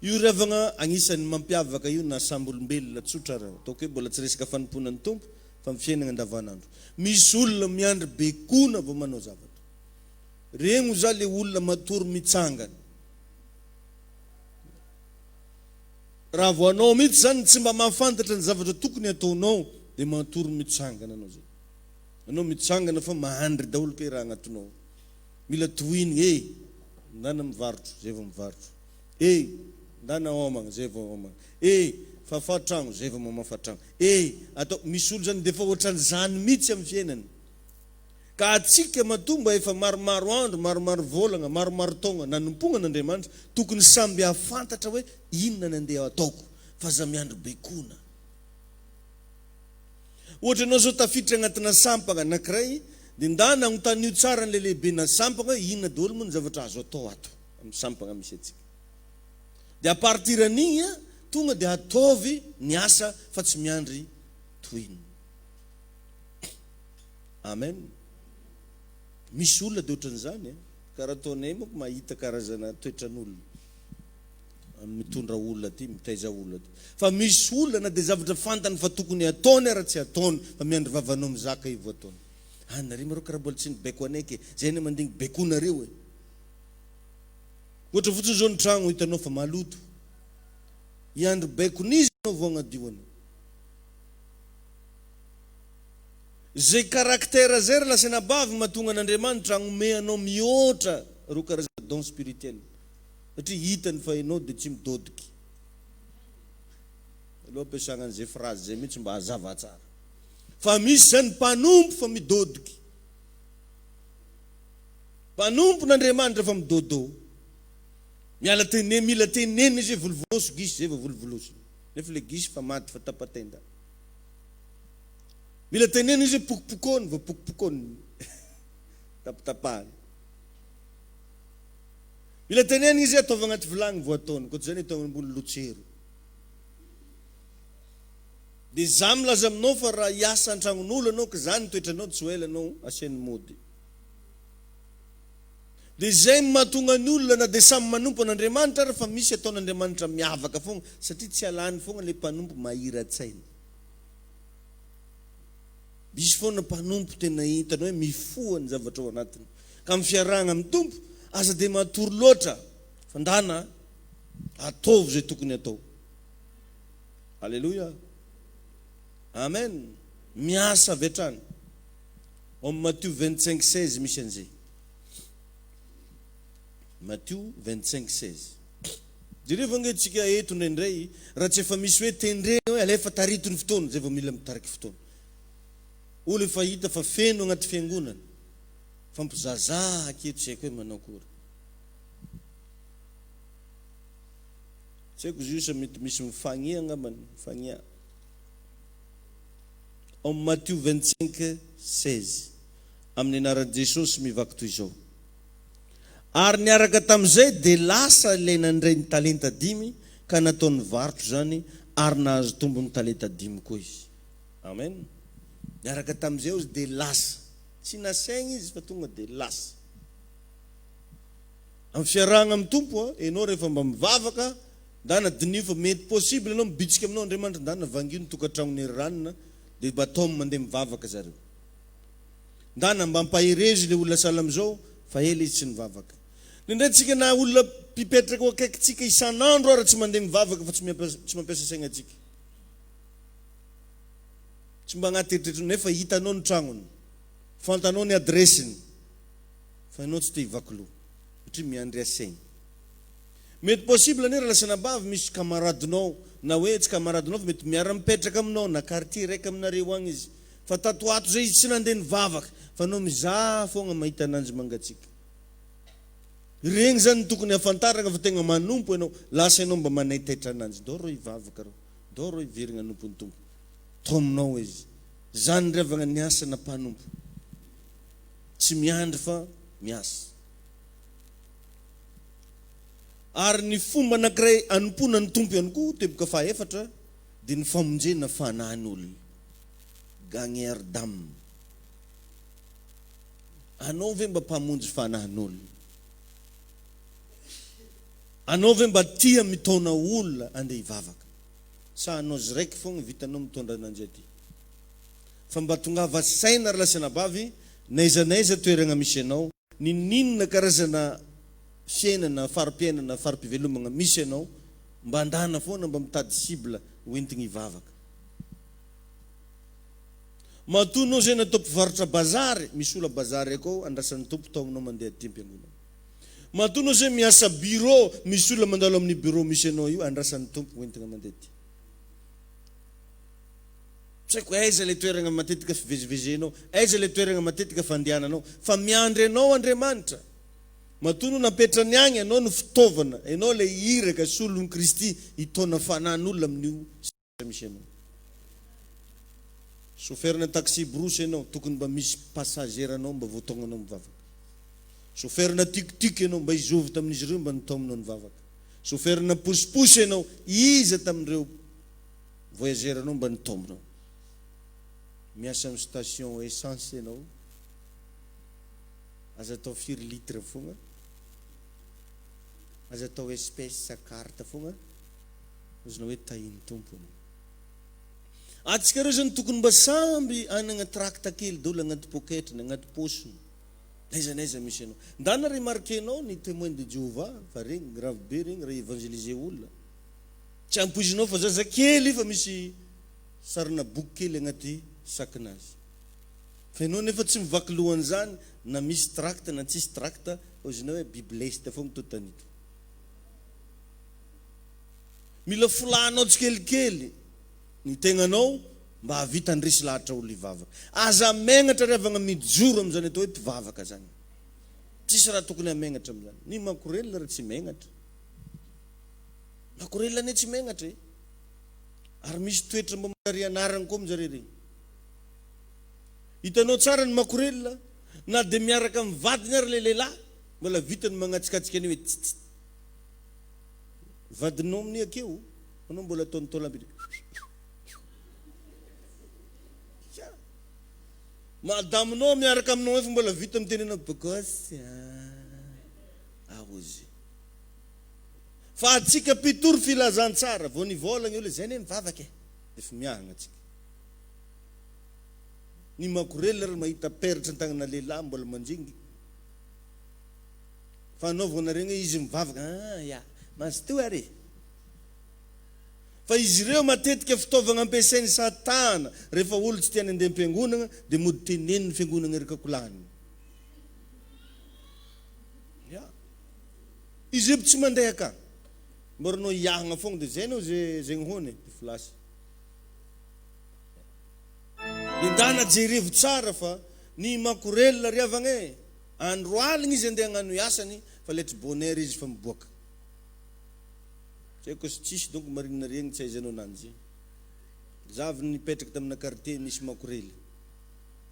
io ravagna agnisan'ny mampiavaka io na sambolombelona tsotra raha ataoko hoe mbola tsy resaka fanompoana ny tompo fa mifiainana andavanandro misy olona miandry bekona vao manao zavatra regny za le olona matory mitsangana raha vao anao mitsy zany tsy mba mahafantatra ny zavatra tokony ataonao de matory mitsangana anao zay anao mitsangana fa mahandry daholo ke raha agnatinao mila tohiny ndana mivarotro zay vao mivarotro ndana homagna zay vao homagna fafatragno zay vao mamafatragno atao misy olo zany defa ohatrany zany mitsy amin'ny fiainany ka atsika matomba efa maromaro andro maromaro volagna maromaro taogna nanompoana n'Andriamanitra tokony samby afantatra hoe inona ny andeha ataoko fa za miandry bekona ohatra anao zao tafiditra agnatina sampagna anankiray de ndana agnontany io tsara ny lehibe na sampagna inona daholo moa ny zavatra azo atao ato amin'ny sampagna misy atsika de a partir an'igny tonga de ataovy ny asa fa tsy miandry tohiny amen misy olona de ohatran'izany karaha ataonay moko mahita karazana toetran'olona mitondra olona ty mitaiza olona ty fa misy olona na de zavatra fantany fa tokony ataony ara tsy ataony fa miandry vavanao mizaka io vao ataony nareo mareo karaha mbola tsy nibeko anaiky zay na mandigny bekonareo ohatra fotsiny zao ny tragno hitanao fa maloto iandry bekonizy anao vao agnadioana zay karaktera zay raha lasa nabavy mahatonga an'Andriamanitra agnome anao mihoatra ro karazana don spirituel satria hitany fa ianao de tsy midodiky aloha ampiasagna an'izay phrase zay mihitsy mba hazava tsara fa misy zany mpanompo fa midodiky mpanompo n'Andriamanitra fa midodo mila teneny izy volovoloso gisy zay vao volovoloso nefa le gisy fa maty fa tapatenda mila teneny izy pokopokony vao pokopokony tapatapahany mila teneny izy ataova agnaty vilagny vao ataony koa zany atao ambony lotsero de za milaza aminao fa raha hiasa an-tragnon'olo anao ka zany toetranao tsy ho ela anao asiany mody de zay mahatonga ny olona na de samy manompo an'Andriamanitra ary fa misy ataon'Andriamanitra miavaka fogna satria tsy alany fogna le mpanompo mahira-tsaina misy foana mpanompo tena hitany hoe mifoha ny zavatra ao anatiny ka amin'ny fiarahana amin'ny tompo aza de matory loatra fa ndana ataovy zay tokony atao alleluia amen miasa avy hatrany ao Matthieu 25:16 misy an'izay Matthieu 25:16 direva ngeitsika eto ndraindray raha tsy efa misy hoe tendre hoe alefa tarito ny fotoana zay vao mila mitariky fotoana olo efa hita fa feno agnaty fiangonana fampizaza aketo tsy haiko hoe manao akory tsy haiko izy io sa mety misy mifagnia angambany mifagnia ao Matthieu 25:16 amin'ny anaran'i Jesosy mivaky toy izao ary niaraka tamin'izay de lasa ilay nandray ny talenta 5 ka nataony varotro zany ary nahazo tombony talenta 5 koa izy amen niaraka tamin'izay izy de lasa tsy nasaigny izy fa tonga de lasa amin'ny fiarahana amin'ny tompo enao rehefa mba mivavaka ndana dinio fa mety possible anao mibitsika aminao Andriamanitra ndana vangio ny tokantragnony ranona de mba atao mandeha mivavaka zareo ndana mba mpaherezy le olona sala am'izao fa ela izy tsy nivavaka ndraindraytsika na olona mpipetraka akaikitsika isan'andro ary tsy mandeha mivavaka fa tsy mampiasa saigna atsika tsy mba agnaty eritreritro nefa hitanao ny tragnony, fantanao ny adresiny, fa ianao tsy te hivakilo satria miandry asaigny. Mety possible any raha lasanabavy misy kamaradinao na hoe tsy kamaradinao fa mety miara-mipetraka aminao na quartier raiky aminareo agny izy, fa tatoato zay izy tsy nandeha nivavaka fa anao mizaha foagna mahita ananjy mangatsika. Regny zany tokony hafantarana fa tegna manompo ianao, lasa ianao mba manaitaitra ananjy, dao rô hivavaka rô, dao rô hiverigna anompony tompo. To aminao izy, zany revagna ny asana mpanompo, tsy miandry fa miasa. Ary ny fomba anankiray anompona ny tompo ihany koa teboka fahaefatra dia ny famonjena fanahin'olona, gagner d'âme. Anao ve mba mpamonjy fanahin'olona? Anao ve mba tia mitona olona andeha hivavaka? Sa anao zy raiky fogna vitanao mitondra ananjy aty? Fa mba tongava saina ary lasanabavy, naiza naiza toerana misy anao, ninona karazana fiainana, fari-piainana, fari-pivelomana misy anao, mba andana foana mba mitady cible hoentigny hivavaka. Matoa anao zay natao mpivarotra bazary, misy ola bazary akao andrasan'ny tompo tao aminao mandeha aty am-piangonana. Matoa anao zay miasa bureau, misy olona mandalo amin'ny bureau misy anao io andrasan'ny tompo hoentigna mandeha aty. Tsy haiko aiza le toerana matetika fivezivezenao, aiza le toerana matetika fandehananao, fa miandry anao Andriamanitra. Matoa anao napetrany agny, anao no fitaovana, anao le iraka solon'ny Kristy hitona fanahin'olona amin'io misy anao. Soferina taxi brosy anao, tokony mba misy passager anao mba voatonga anao mivavaka. Soferina tik-tik anao, mba izovy tamin'izy ireo mba nitao aminao nivavaka. Soferina posiposy anao, iza tamin'ireo voyageur anao mba nitao aminao. Miasa amin'ny station essence anao, aza atao firy litre fogna, aza atao espèce sa carte fogna, ozona hoe tahiny tompony. Atsika reo zany tokony mba samby anagna tracta kely daholo agnaty poketriny, agnaty posiny, naiza naiza misy anao. Ndana remarquenao ny témoin de Jéhovah, fa regny grave be regny raha évangéliser olona. Tsy ampoizinao fa zaza kely fa misy sarina boky kely agnaty sakinazy. Fa ianao nefa tsy mivaky lohan'izany, na misy tracta na tsisy tracta, ozina hoe bibleste fogna to tanito. Mila folanao tsikelikely ny tegnanao mba havita andresy lahatra olo hivavaka. Aza megnatra revagna mijoro am'izany atao hoe mpivavaka zany. Tsisy raha tokony hamegnatra am'izany. Ny makorelina raha tsy megnatra. Makorelina ne tsy megnatra e. Ary misy toetra mba manary anarany koa am'zare regny. Hitanao tsara ny makorelina, na de miaraka mivadiny ary le lehilahy, mbola vitany magnatsikatsikany hoe tsit. Vadinao amin'ny akeo, anao mbola ataony tolambiny. Madaminao miaraka aminao efa mbola vita mitenenao bokosy. Ahozy. Fa atsika pitory filazan tsara, vao nivolagna io le zay ne mivavaka e. Efa miahagna atsika. Ny makorelina ary mahita peritra an-tagnana lehilahy mbola manjingy. Fa anaovana regny izy mivavaka, ya, mazotoa ary. Fa izy ireo matetika fitaovana ampiasainy Satana rehefa olo tsy tiany andeha am-piangonana dia mody teneniny fiangonana erikakolany. Ya. Izy io tsy mandeha ka. Moranao iahagna fogna dia zay nao zay hone filasy. Indana jerevo tsara fa ny makorelina riavagna e. Andro aligna izy andeha hagnano asany fa letry bonheur izy fa miboaka. Tsy haiko sy tsisy donc marinina regny tsy aizanao ananjy. Zavy nipetraka tamina quartier misy makorely.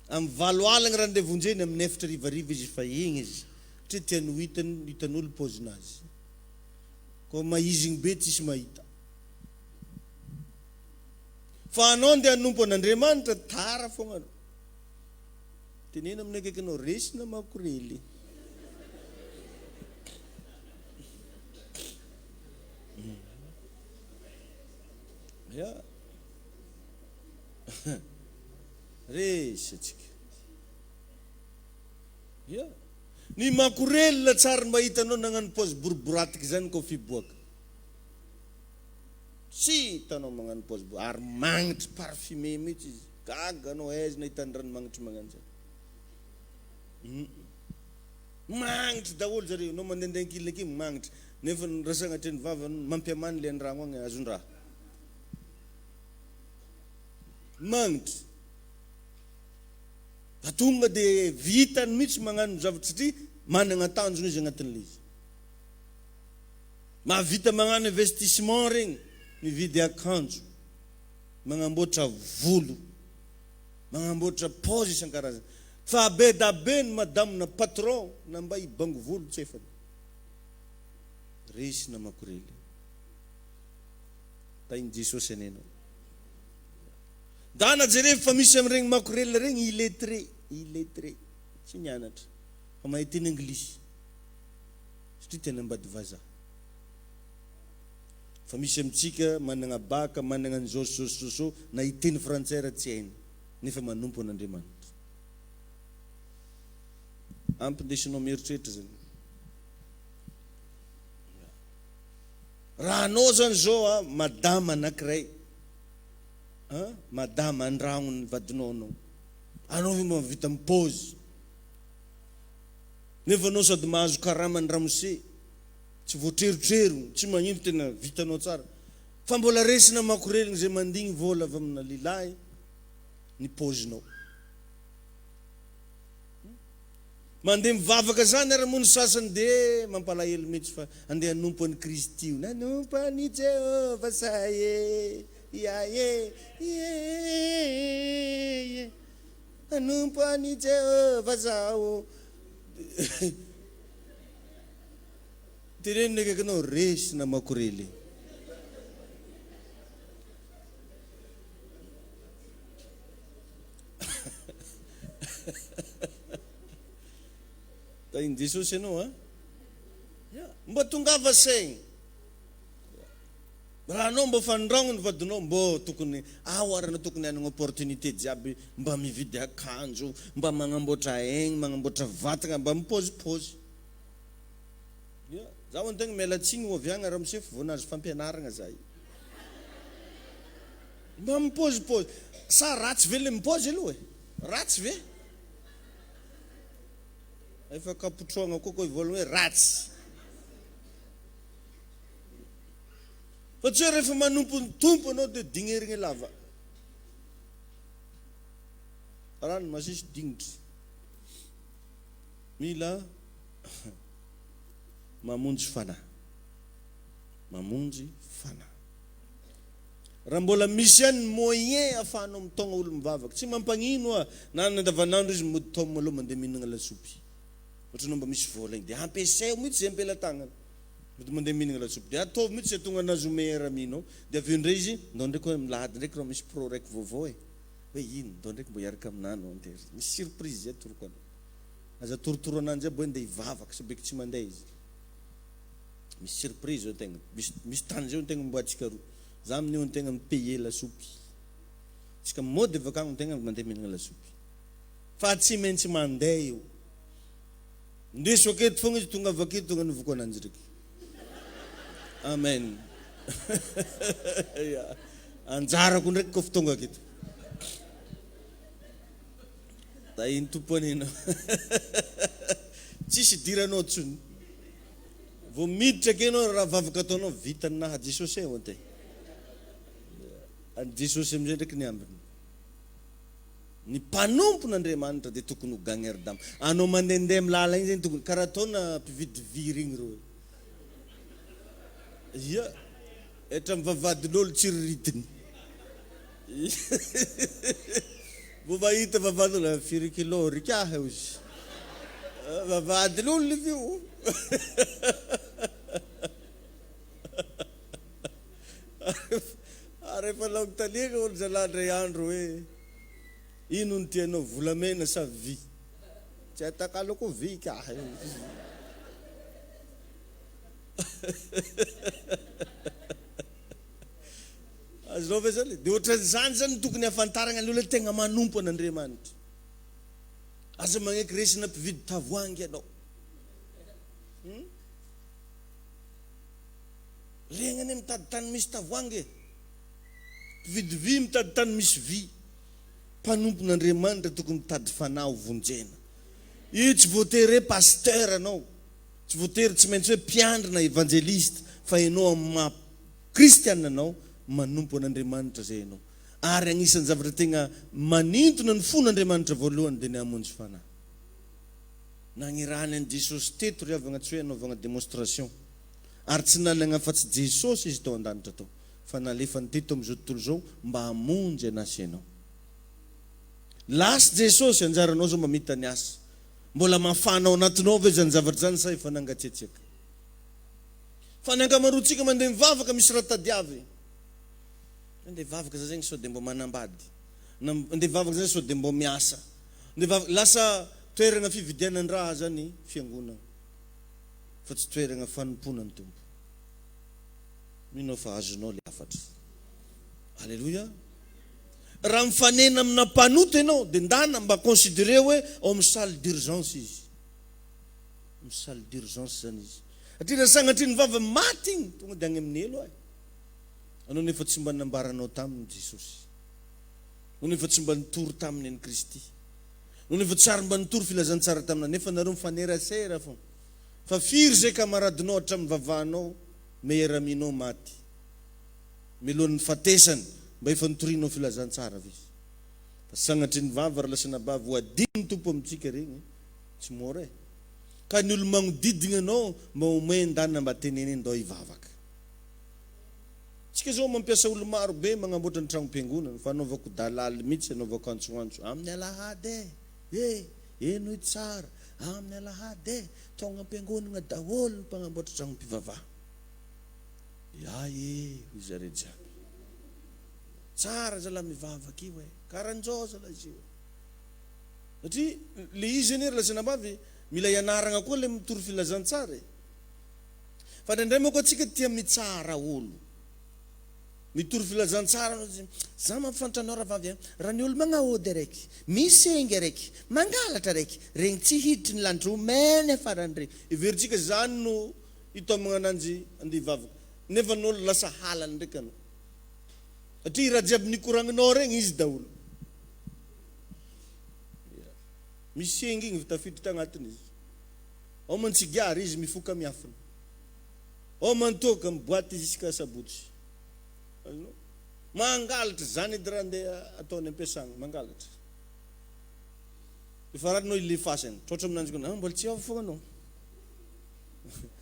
Amin'ny 7 aligna raha andeha vonjeny amin'ny 9 rivariva izy fa igny izy. Satria tiany hitan'olo pozinazy. Koa mahizigny be tsisy mahita. Fa anao andeha hanompo an'Andriamanitra tara fogna anao. Tenena amin'ny akaikinao resina makorely. Ya. Resatsika. Ya. Ny makorelina tsara mba hitanao nagnano pose boriboratika zany koa fiboaka. Tsy hitanao magnano pose ary magnitry parfumé mihitsy izy. gaga anao aiza nahitany ranomagnitry magnano zay. Magnitry daholo zareo, anao mandehandeha ankilina aky magnitry, nefa rasagnatry ny vava mampiamany le andragno agny azon-draha. Magnitry. Da tonga de vitany mihitsy magnano zavatra satria manana tanjona izy agnatin'le izy. Mahavita magnano investissement regny, mividy akanjo, magnamboatra volo, magnamboatra pôzy isan-karazany. Fa be da be ny madamo na patron na mba hibango volo tsy efany. Resy na makorely. Tainy Jesosy anenao. Da na jereo fa misy am'iregny makorely regny illettré, tsy nianatra, fa mahay teny anglisy. Satria tena mbady vazaha. Fa misy amitsika manana baka, manana an'izao so na hiteny frantsay raha tsy hainy, nefa manompo an'Andriamanitra. Ampindesinao mieritreritra zany. Raha anao zany zao madama anankiray, madama andragno ny vadinao anao mba vita mipôzy, nefa anao sady mahazo karama ny ramose, tsy voatrerotrero, tsy magnino tena vitanao tsara, fa mbola resina makoreliny zay mandigny vola avy amina lilahy ny pôzinao. Mandeha mivavaka zany ary moa ny sasany de mampalahelo mihitsy fa andeha hanompo an'i Kristy io. Nanompo an'i Jehovah saye, iaye, ie, nanompo an'i Jehovah zao. Teneniny akaiky anao resy na makorely. Tainy Jesosy anao mba tongava saigny. Raha anao mba fandragno ny vadinao, mbo tokony arana tokony hanana opportunité jiaby mba mividy akanjo, mba magnamboatra aigny, magnamboatra vatagna, mba mipôzipôzy. Zaho antegna mialatsigny ho avy agny ramose fa vonazy fampianaragna zay. Mba mipôzipôzy. Sa ratsy ve le mipôzy aloha e? Ratsy ve? Efa kapotroagna kokoa voalohany hoe ratsy. Fa tsy hoe rehefa manompo ny tompo anao dia dignerigna lava. Raha ny masisy dignitry. Mila mamonjy fanahy. Mamonjy fanahy. Raha mbola misy ihany moyen ahafahanao mitogna olo mivavaka, tsy mampagnino na andavanandro izy mody tao maloha mandeha mihinagna lasopy. Ohatranao mba misy vola igny dia ampiasay mihitsy zay ampela-tagnana. Mody mandeha mihinagna lasopy. Dia ataovy mihitsy zay tonga nazo meilleur aminao. Dia avy eo indray izy, ndao ndraiky hoe milahady ndraiky raha misy pro raiky vaovao e. Hoe ino, ndao ndraiky mbo hiaraka aminano antery. Misy surprise zay atoroko anao. Aza torotoro ananjy aby hoe ndeha hivavaka sa beky tsy mandeha izy. Misy surprise zao tegna. Misy tany zao tegna mbo atsika roa. Za amin'io tegna mipaye lasopy. Tsika mody avakagny tegna mandeha mihinagna lasopy. Fa tsy maintsy mandeha io. Ndeso aketo fogna izy tonga avaketo tonga novoko ananjy ndraiky. Amen. Anjarako ndraiky kofa tonga aketo. Da iny tomponina. Tsisy diranao tsony. Vao miditra kenao raha vavaka ataonao vita naha Jesosy eo ante. Any Jesosy amizay ndraiky ny ambiny. Ny mpanompon'Andriamanitra dia tokony ho gagnerdama. Anao mandehandeha amin'ny lalana igny zany tokony karaha ataona mpividy viry igny rô. Ia, etra mivavadin'olo tsy riritiny. Vao mahita vavadin'olo firy kilô rikaha izy. Vavadin'olo io. Ary efa laontaniana olo zalandray andro hoe ino ny tianao, volamena sa vy? Tsy atakalako vy ka. Azonao ve zany? Dia ohatran'izany zany tokony hafantarana ny olona tegna manompo an'Andriamanitra. Aza magneky resina mpividy tavoangy ianao. Regnany mitady tany misy tavoangy. Mpividy vy mitady tany misy vy. mpanompon'Andriamanitra tokony mitady fanahy vonjena. Io tsy voatery pasteur anao, tsy voatery tsy maintsy hoe mpiandrina evangeliste, fa ianao amin'ny maha kristiana anao, manompo an'Andriamanitra zay ianao. Ary agnisan'ny zavatra tegna manintona ny fon'Andriamanitra voalohany dia ny hamonjy fanahy. Nagnirany an' Jesosy teto riavagna tsy hoe anaovagna démonstration. Ary tsy nanana afa-tsy Jesosy izy tao an-danitra tao, fa nalefa ny teto amin'izao tontolo zao mba hamonjy anasy ianao. Lasy Jesosy anjaranao zao mamita ny asa. Mbola mafanao anatinao ve zany zavatra zany sa efa nangatsiatsiaka. Fa ny ankamaroantsika mandeha mivavaka misy ratadiavy. Mandeha vavaka za zegny sao dia mbo manambady. Mandeha vavaka zany sao dia mbo miasa. Lasa toerana fividianan-draha zany fiangonana. Fa tsy toerana fanompona ny tompo. Mino fa azonao le afatra. Alléluia. Raha mifanena amina mpanoto ianao dia ndana mba considéré hoe ao amin'ny salle d'urgence izy. Amin'ny salle d'urgence zany izy. Satria raha sanatria ny vava maty igny tonga dia agny amin'ny elo ay. Anao nefa tsy mba nambaranao taminy Jesosy. Anao nefa tsy mba nitory taminy any Kristy. Anao nefa tsara mba nitory filazantsara tamina, nefa nareo mifanerasera fô. Fa firy zay kamaradinao hatramin'ny vavanao meilleur aminao maty. Milohan'ny fatesany mba efa nitorianao filazantsara vizy. Fa sanatria ny vava raha lasa nabavy ho adiny tompo amintsika regny, tsy mora e. Ka ny olo magnodidina anao mba omendana mba teneny ndao hivavaka. Tsika zao mampiasa olo maro be magnamboatra ny tragnom-piangonana, fa anaovako dalala mihitsy, anaovako antsoantso amin'ny alahady eno tsara, amin'ny alahady tonga am-piangonana daholo ny mpagnamboatra tragnom-pivavaha. Hoy zare jiaby. Tsara zala mivavaka io e, karanjao zala izy io. Satria le izy anie lasa nabavy mila ianarana koa le mitory filazantsara e. Fa ndraindray moa koa atsika tia mitsara olo. Mitory filazantsara za mampifantanao raha vavy raha ny olo magnaody araiky, misengy araiky, mangalatra araiky, regny tsy hiditry ny lanitra omeny afarany regny. Everitsika zany no hitomagna ananjy andeha hivavaka. Nefa n'olo lasa halany ndraiky anao. Satria raha jiaby nikoragninao regny izy daholo. Misengy igny tafiditra tagnatiny izy. Ao mantsigary izy mifoka miafina. Ao mantoka miboaty izy isaka sabotsy. Mangalatra zany edy raha andeha ataony ampiasana, mangalatra. Efa raha anao ilefasany, trôtra aminanjy koa, mbola tsy avy fogna anao.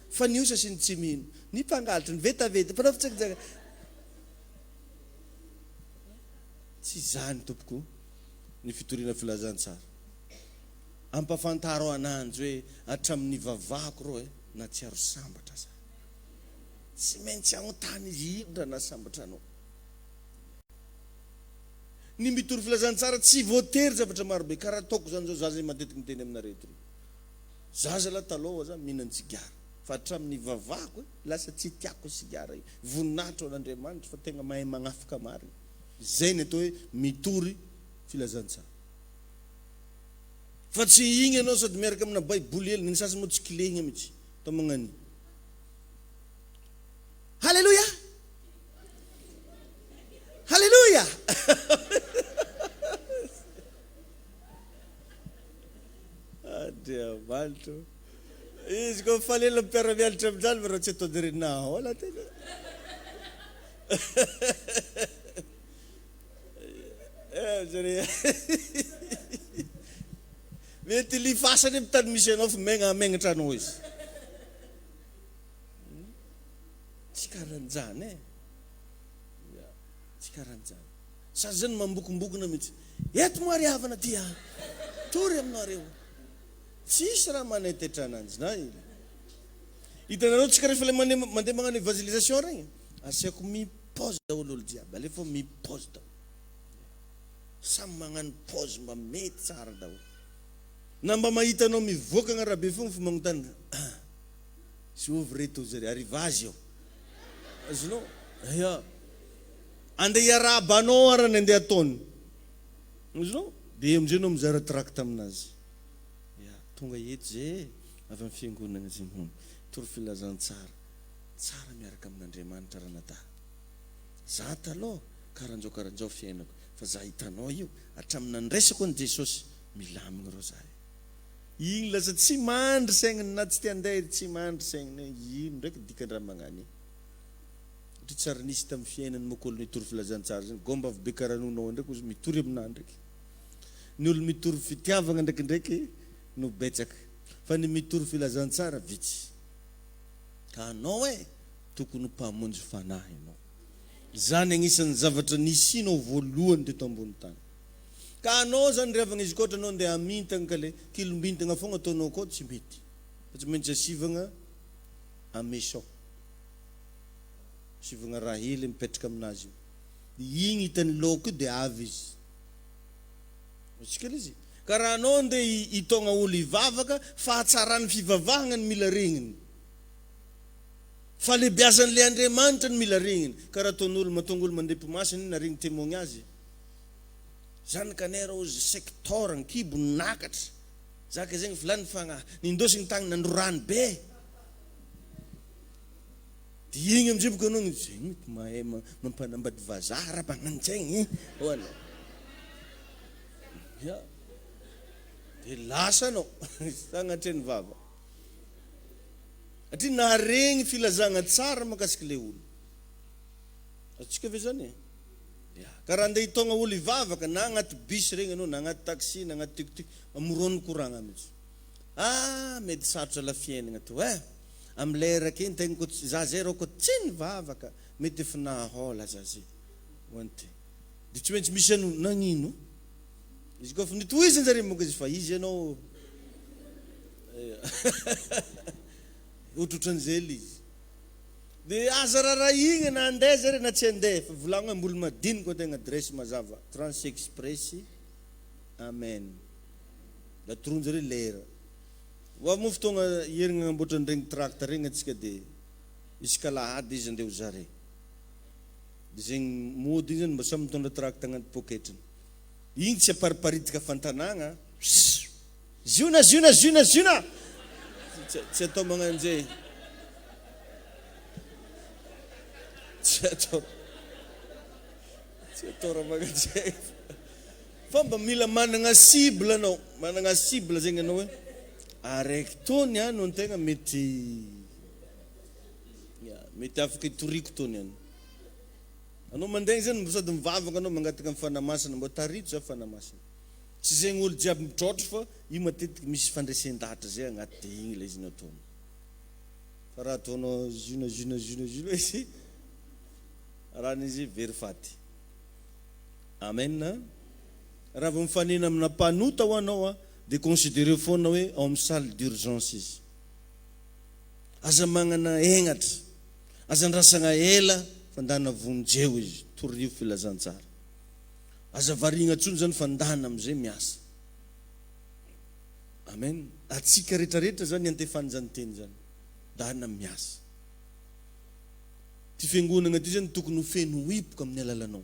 Fa niosa sy ny tsy mino, ny mpangalatra, ny vetaveta, panafitsakijaka. Tsy zany tompoko ny fitoriana filazantsara. Ampafantaro ananjy hoe hatramin'ny vavako rô e, na tsy aro sambatra za. Tsy maintsy agnontany izy ino raha nasambatra anao. Ny mitory filazantsara tsy voatery zavatra marobe, karaha ataoko zany zao zaza matetika miteny aminareto. Zaza la taloha za mihinan tsigara. Fa hatramin'ny vavako lasa tsy tiako sigara io. Voninahitra an'Andriamanitra fa tegna mahay magnafika marina. Zay ny atao hoe mitory filazantsara. Fa tsy igny anao sady miaraka amina baiboly hely, ny sasany moa tsy kilehigna mihitsy. Atao magnano. Halleluja! Halleluja! Andriamanitra. Izy koa falela mpiara-mianatra amin'izany raha tsy atao de nahola tena. Mety lifasany amin'ny tany misy anao fa megnatra anao izy. Tsy karan'izany e. Tsy karan'izany. Sady zany mambokombokona mihitsy. Eto moa riavana ty tory aminareo. Tsisy raha manetitra ananjy na ino. Hitanareo tsika rehefa le mandeha magnano evangelisation regny, asiako mipose daholo olo jiaby, alefa mipose daholo. Samy magnano pose mba mety tsara daholo. Na mba mahitanao mivoaka agnarabe fogna fa magnontany, sy ovy reto zare, arrivazy eo. Azonao? Ya. Andeha iarabanao arany andeha ataony. Azonao? Dia amin'izay anao mizara tracte aminazy. Ya, tonga eto zay avy amin'ny fiangonana zay moa. Tory filazantsara. Tsara miaraka amin'Andriamanitra raha nata. Za taloha karanjao fiainako. fa za hitanao io hatramina ndraisako ny Jesosy milamina reo zahay. Igny lasa tsy mandry saigniny na tsy te handeha tsy mandry saigniny ino ndraiky dikan-draha magnany. Ohatra tsara nisy tamin'ny fiainany mokolo mitory filazantsara zany gomba avy be karanonao ndraiky ozy mitory aminah ndraiky. Ny olo mitory fitiavagna ndraikindraiky no betsaka fa ny mitory filazantsara vitsy. Ka anao tokony mpamonjy fanahy ianao. Zany agnisan'ny zavatra nisinao voalohany teto ambony tany. Ka anao zany revagna izy koatra anao ndeha amintagna ka le kilombintagna fogna ataonao koa tsy mety. Fa tsy maintsy asivagna amesao. Asivagna raha hely mipetraka aminazy io. Igny hitany laoko dia avy izy. Tsika izy. Ka raha anao ndeha hitogna olo hivavaka fahatsarany fivavahana ny mila regniny. Fa le biazan'le Andriamanitra ny mila regniny. Ka raha ataon'olo matonga olo mandeha pomasina iny naregny témoignazy. Zany kanera ozy secteur ny kibo nakatra. Zaka zegny volany fagna nindosigny tagny nandrorany be. Dia igny amizay boka anao zegny mahay mampanambady vazaha raha magnanjaigny. Hoana. Ya. Dia lasa anao sagnatren'ny vava. Atri naharegny filazagna tsara makasika le olo. Atsika ve zany? Karaha ndeha hitogna olo hivavaka na agnaty bus regny anao na agnaty taxi na agnaty tuk-tuk amorony koragna mihitsy. Mety sarotra la fiainagna to amin'ny lera keny tegna ko za zay rao ko tsy nivavaka mety efa nahahola za zay. Hoante. Dia tsy maintsy misy ano nagnino? Izy koa fa nitohiziny zare moka izy fa izy ianao ohatrohatran'izay le izy. Dia aza raha igny na andeha zare na tsy andeha fa volagno hoe mbola madiniky tegna adresse mazava Trans Express. Amen. La toron zare lera. Wa mo fotoagna herigna amboatra regny tracte regny atsika dia izy kalahady izy andeha ho zare. Dia zegny mody igny zany mba samy mitondra tracte agnaty poketriny. Igny tsy apariparitika fantanagna. Ziona. Tsy atao magnanjay. Tsy atao raha magnanjay. Fa mba mila managna cible anao. Managna cible zegny anao hoe araiky tony no antegna mety afaka hitoriako tony any. Anao mandeha zany sady mivavaka anao mangataka amin'ny fanamasina mba tarito za fanamasina. Tsy zegny olo jiaby mitrotro fa io matetiky misy fandraisan-dahatra zay agnaty dia igny ilay izy nataony. Fa raha ataonao ziona izy raha n'izy very faty. Amen. Raha vao mifanena amina mpanota ho anao dia considéré foana hoe ao amin'ny salle d'urgence izy. Aza magnana aignatra, aza ndrasagna ela fandana vonjeo izy, torio filazantsara. Aza variagna tsony zany fandana amizay miasa. Amen. Atsika rehetrarehetra zany antefany zany teny zany. Dana miasa. Ty fiangonana ty zany tokony ho feno hipoka amin'ny alalanao.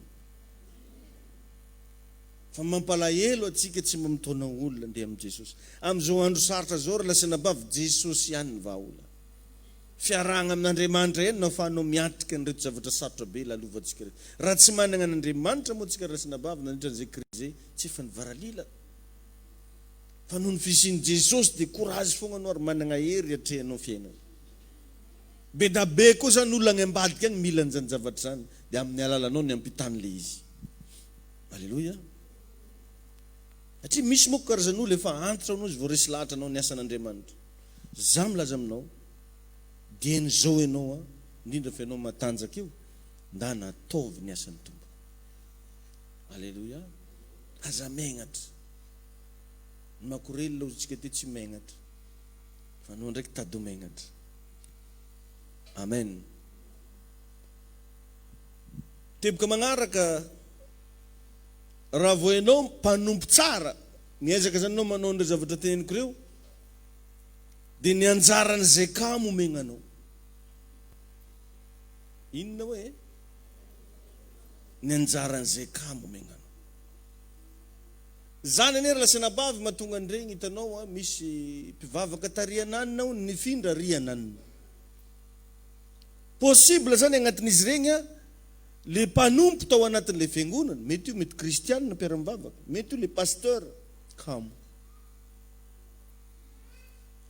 Fa mampalahelo atsika tsy mba mitona olona andeha amin'ny Jesosy. Amin'izao andro sarotra zao raha lasana bavy Jesosy ihany ny vahaola. Fiarahana amin'Andriamanitra ihany no ahafahanao miatrika an'ireto zavatra sarotra be lalovantsika reto. Raha tsy manana an'Andriamanitra moa tsika lasana bavy nandritran'izay krizy zay tsy efa nivaralila. Fa noho ny fisian'i Jesosy dia courage fogna anao ary manana hery atrehanao fiainana. Be da be koa zany olona any ambadika any mila an'izany zavatra zany dia amin'ny alalanao ny ampitany le izy. Alleluia. Satria misy moa karazan'olo efa antitra anao izy vao resy lahatra anao ny asan'Andriamanitra. Za milaza aminao dieny zao ianao indrindra fa ianao matanjaka io nda nataovy ny asan'ny tompo. Alleluia. Aza megnatra. Ny makorely la ozintsika ty tsy megnatra fa anao ndraiky tady megnatra. Amen. Teboka magnaraka raha vao ianao mpanompo tsara miezaka zany anao manao ndray zavatra teneniko reo dia ny anjaran'izay kamo omegnanao. Inona hoe ny anjaran'izay kamo omegnanao. Zany anera lasana bavy mahatonga an'iregny hitanao misy mpivavaka tariananina nifindra riananina. Possible zany agnatin'izy regny le mpanompo tao anatin'le fiangonana, mety io mety kristianina mpiara-mivavaka, mety io le pasteur kamo.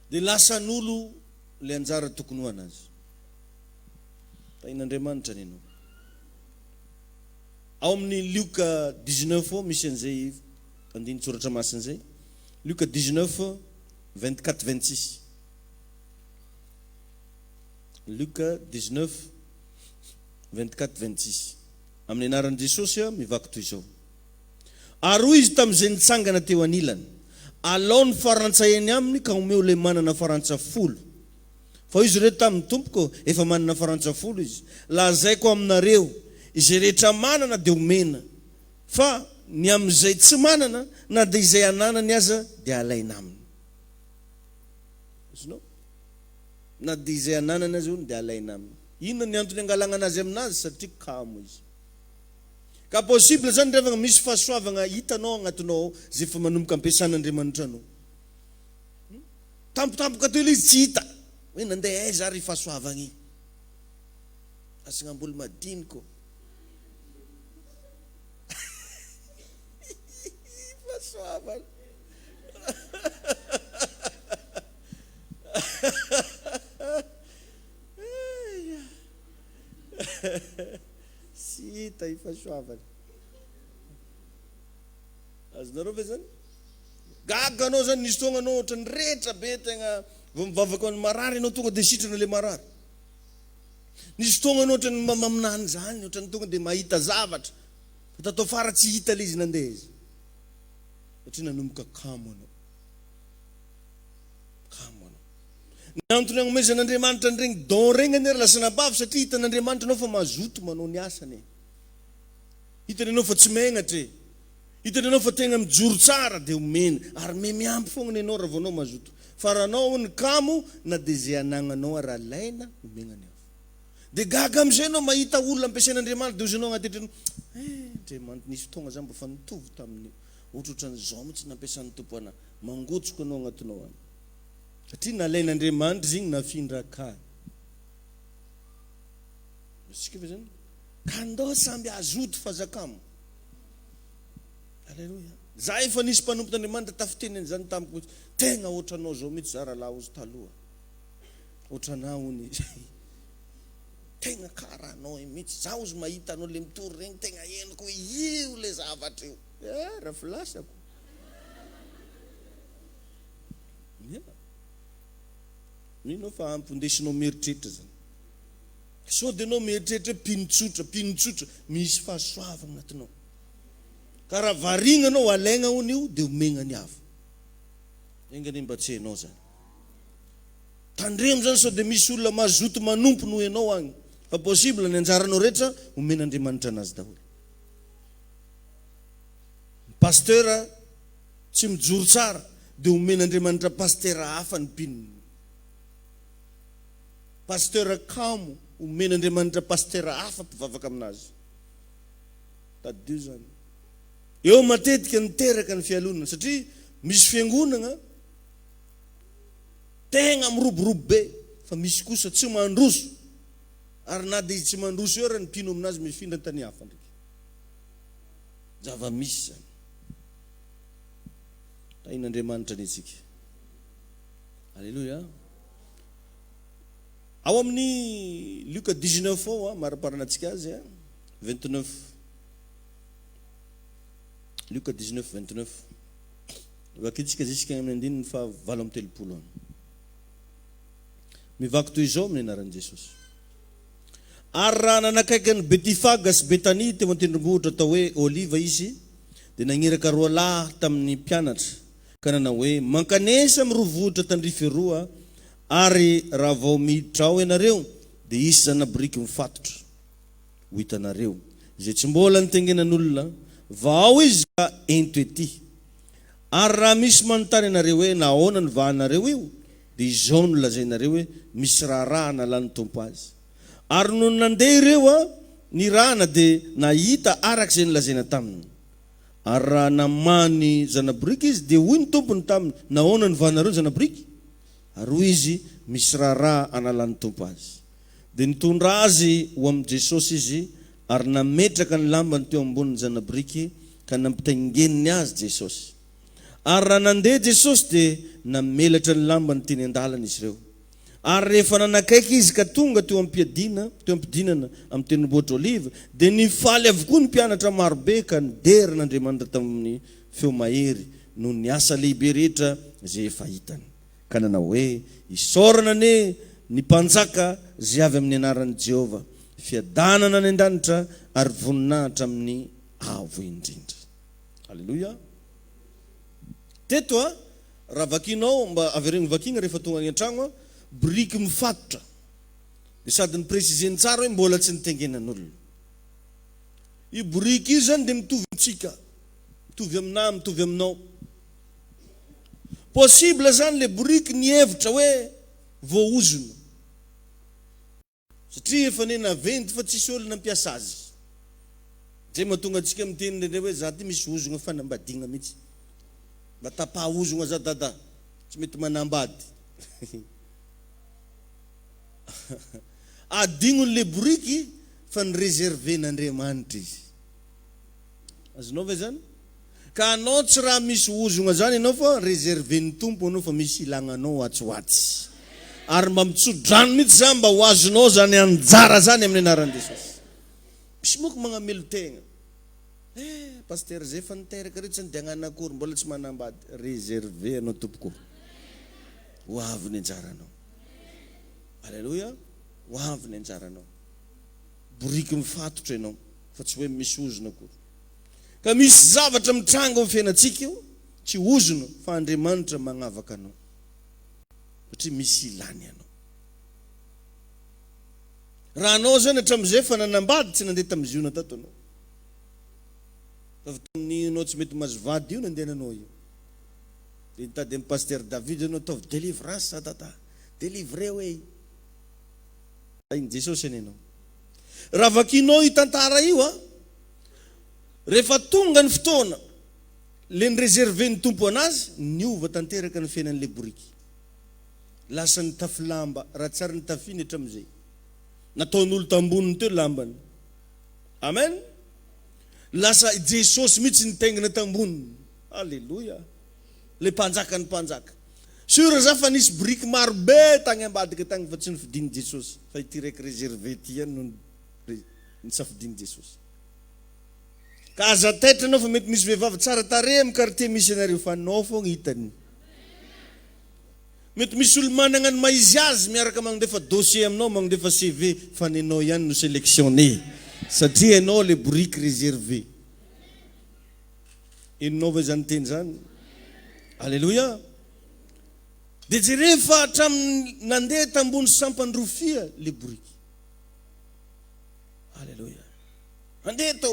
Dia lasan'olo le anjara tokony ho anazy. Tain'Andriamanitra nino. Ao amin'ny Luka 19 misy an'izay andiny tsoratra masina izay. Luka 19 24-26. Luka 19 24-26. Amin'ny anaran'i Jesosy mivaky toy izao. Ary hoy izy tamin'izay nitsangana teo anilany, alao ny farantsahiny aminy ka omeo le manana farantsa-folo. Fa izy rehetra tamin'ny tompoko efa manana farantsa-folo izy. Lazaiko aminareo, izay rehetra manana dia omena. Fa ny amin'izay tsy manana na dia izay ananany aza dia alaina aminy. Na dia izay ananany aza dia alaina aminy. Inona ny antony angalana anazy aminazy? Satria kamo izy. Ka possible zany rehefa misy fahasoavana hitanao agnatinao zay efa manomboka ampiasan'Andriamanitra anao. Tampotampoka teo izy tsy hita. Hoe nandeha aiza ary fahasoavana iny. Asagnam-boly madiniko. Fahasoavana. Sy hita ifahasoavana. Azonareo ve zany? Gaga anao zany nisy fotoana anao ohatran'ny rehetra be tegna vao mivavaka amin'ny marary anao tonga dia sitrana le marary. Nisy fotoana anao ohatran'ny maminany zany, ohatran'ny tonga dia mahita zavatra. Fa tatao fara tsy hita le izy nandeha izy. Satria nanomboka kamo anao. Kamo anao. Ny antony agnomezan'Andriamanitra an'iregny don regny anery lasa nabavy satria hitan'Andriamanitra anao fa mazoto manao ny asany. Hitany anao fa tsy megnatra. Hitany anao fa tegna mijoro tsara dia omeny. Ary miampy foana ianao raha vao anao mazoto. Fa raha anao ny kamo na dia izay anagnanao raha alaina omegnany hafa. Dia gaga amin'izay anao mahita olona ampiasain'Andriamanitra dia ozinao agnaty etrany. Andriamanitra nisy fotoana zany mba fa nitovy tamin'io. Ohatrohatran'izao mihitsy nampiasan'ny tompo anahy. Mangotsoko anao agnatinao any. Satria nalain'Andriamanitra izy igny nafindra-kany. Sika ve zany? Ka andao samby azoto fazakamo. Alleluia. Za efa nisy mpanompo t'Andriamanitra tafiteneny zany tamiko. Tegna ohatranao zao mihitsy za raha laha ozy taloha. Ohatranao hony. Tegna karanao mihitsy. Za ozy mahita anao le mitory regny tegna henoko io le zavatra io. Raha filasako. Mino fa ampondesinao mieritreritra zany. So dia anao mieritreritra pinotsotra, misy fahasoavana agnatinao. Ka raha variana anao alaigna hony io dia omegnany hafa. Engany mba tsy hainao zany. Tandremo zany sao dia misy olona mazoto manompo noho ianao agny. Fa possible ny anjaranao rehetra omen'Andriamanitra anazy daholo. Pasteur tsy mijoro tsara dia omen'Andriamanitra pasteur hafa ny mpininy. Pasteur kamo omen'Andriamanitra pasteur hafa mpivavaka aminazy. Tadio zany. Eo matetika niteraka ny fialonana satria misy fiangonana tegna miroborobo be fa misy kosa tsy mandroso. Ary na dia tsy mandroso eo raha ny mpino aminazy mifindra tany hafa ndraiky. Zava-misy zany. Tain'Andriamanitra ny itsika. Alléluia. Ao amin'ny Luka 19 ao maraparana antsika azy 29. Luka 19 29. Vakitsika zisika amin'ny andininy fa 7:30. Mivaky toy izao amin'ny anaran'i Jesosy. Ary raha nanakaiky ny Betifaga sy Betania teo an-tendrombohitra atao hoe Oliva izy, dia nagniraka roa lahy tamin'ny mpianatra ka nanao hoe mankanesa amin'ny rovohitra tandrify roa, ary raha vao miditra ao ianareo dia isy zanabriky mifatotra ho hitanareo. Izay tsy mbola nitengenan'olona vao izy ka ento ety. Ary raha misy manontany ianareo hoe nahoana ny vahanareo io, dia izao no lazainareo hoe misy raharaha nalan'ny tompo azy. Ary no nandeha ireo ny rahana dia nahita araka izay nilazaina taminy. Ary raha namany zanabriky izy dia hoy ny tompony taminy, nahoana ny vahanareo ny zanabriky? Ary hoy izy misy raharaha analan'ny tompo azy. Dia nitondra azy ho amin'i Jesosy izy ary nametraka ny lambany teo amboniny zana biriky ka nampitaingeniny azy Jesosy. Ary raha nandeha Jesosy dia namelatra ny lambany teny an-dalana izy ireo. Ary rehefa nanakaiky izy ka tonga teo ampidinana amin'ny tendrombohitra Oliva, dia nifaly avokoa ny mpianatra marobe ka nidery n'Andriamanitra tamin'ny feo mahery noho ny asa lehibe rehetra izay efa hitany. Ka nanao hoe isaorana ane ny mpanjaka izay avy amin'ny anaran'i Jehova, fiadanana any an-danitra ary voninahitra amin'ny avo indrindra. Halleluja. Teto raha vakinao mba avereny vakina rehefa tonga any an-tragno, biriky mifatotra dia sady ny presizeny tsara hoe mbola tsy nitengenan'olona. Io biriky io zany dia mitovy amintsika, mitovy aminahy, mitovy aminao. Possible zany le biriky ny hevitra hoe voaozona, satria efa nena venty fa tsisy olona nampiasa azy. Zay mahatonga antsika miteny indrindray hoe za ty misy ozona fanambadiana mihitsy, mba tapa-ozona za dada, tsy mety manambady. Adignon'le biriky fa ny reserven'Andriamanitra izy. Azonao ve zany? Ka anao tsy raha misy ozona zany anao fa reserven'ny tompo anao fa misy ilagnanao atsoatsy. Ary mba mitsodrano mihitsy zany mba ho azonao zany anjara zany amin'ny anaran'i Jesosy. Misy moko magnamelo tegna. Paster zay fa niteraka rehetra ny diagnanakory mbola tsy manambady. Reserve anao tompoko. Ho avy ny anjaranao. Halleluja. Ho avy ny anjaranao. Biriky mifatotra ianao fa tsy hoe misy ozona akory. Ka misy zavatra mitranga amin'ny fiainantsika io, tsy ozona fa Andriamanitra magnavaka anao. Satria misy ilany anao. Raha anao zany hatramin'izay fa nanambady tsy nandeha tamin'izy io natato anao. Fa tamin'ny anao tsy mety mahazo vady io nandehananao io. Dia nitady amin'ny paster David anao ataovy délivrance sa tata. Délivré hoe. Ainy Jesosy any anao. Raha vakinao io tantara io rehefa tonga ny fotoana le ny reserven'ny tompo anazy, niova tanteraka ny fiainan'le biriky. Lasa ny tafilamba, raha tsara ny tafiny hatramin'izay. Nataon'olo tamboniny teo lambany. Amen. Lasa Jesosy mihitsy nitaingina tamboniny. Halleluja. Le mpanjaka ny mpanjaka. Sura za fa nisy biriky maro be tagny ambadika tagny fa tsy nifidiny Jesosy. Fa ity raiky reserve ity ihany no nisafidiny Jesosy. Ka aza taitra anao fa mety misy vehivavy tsara tarehy amin'ny quartier misy anareo fa anao foagna hitany. Mety misy olo manana ny maizy azy miaraka magnodefa dossier aminao, magnodefa CV fa nenao ihany no sélectionné. Satria anao le biriky reserve. Inonao ve zany teny zany? Halleluja. Dia rehefa hatramin'ny nandeha tambony sampany rofia le biriky. Halleluja. Andeha tao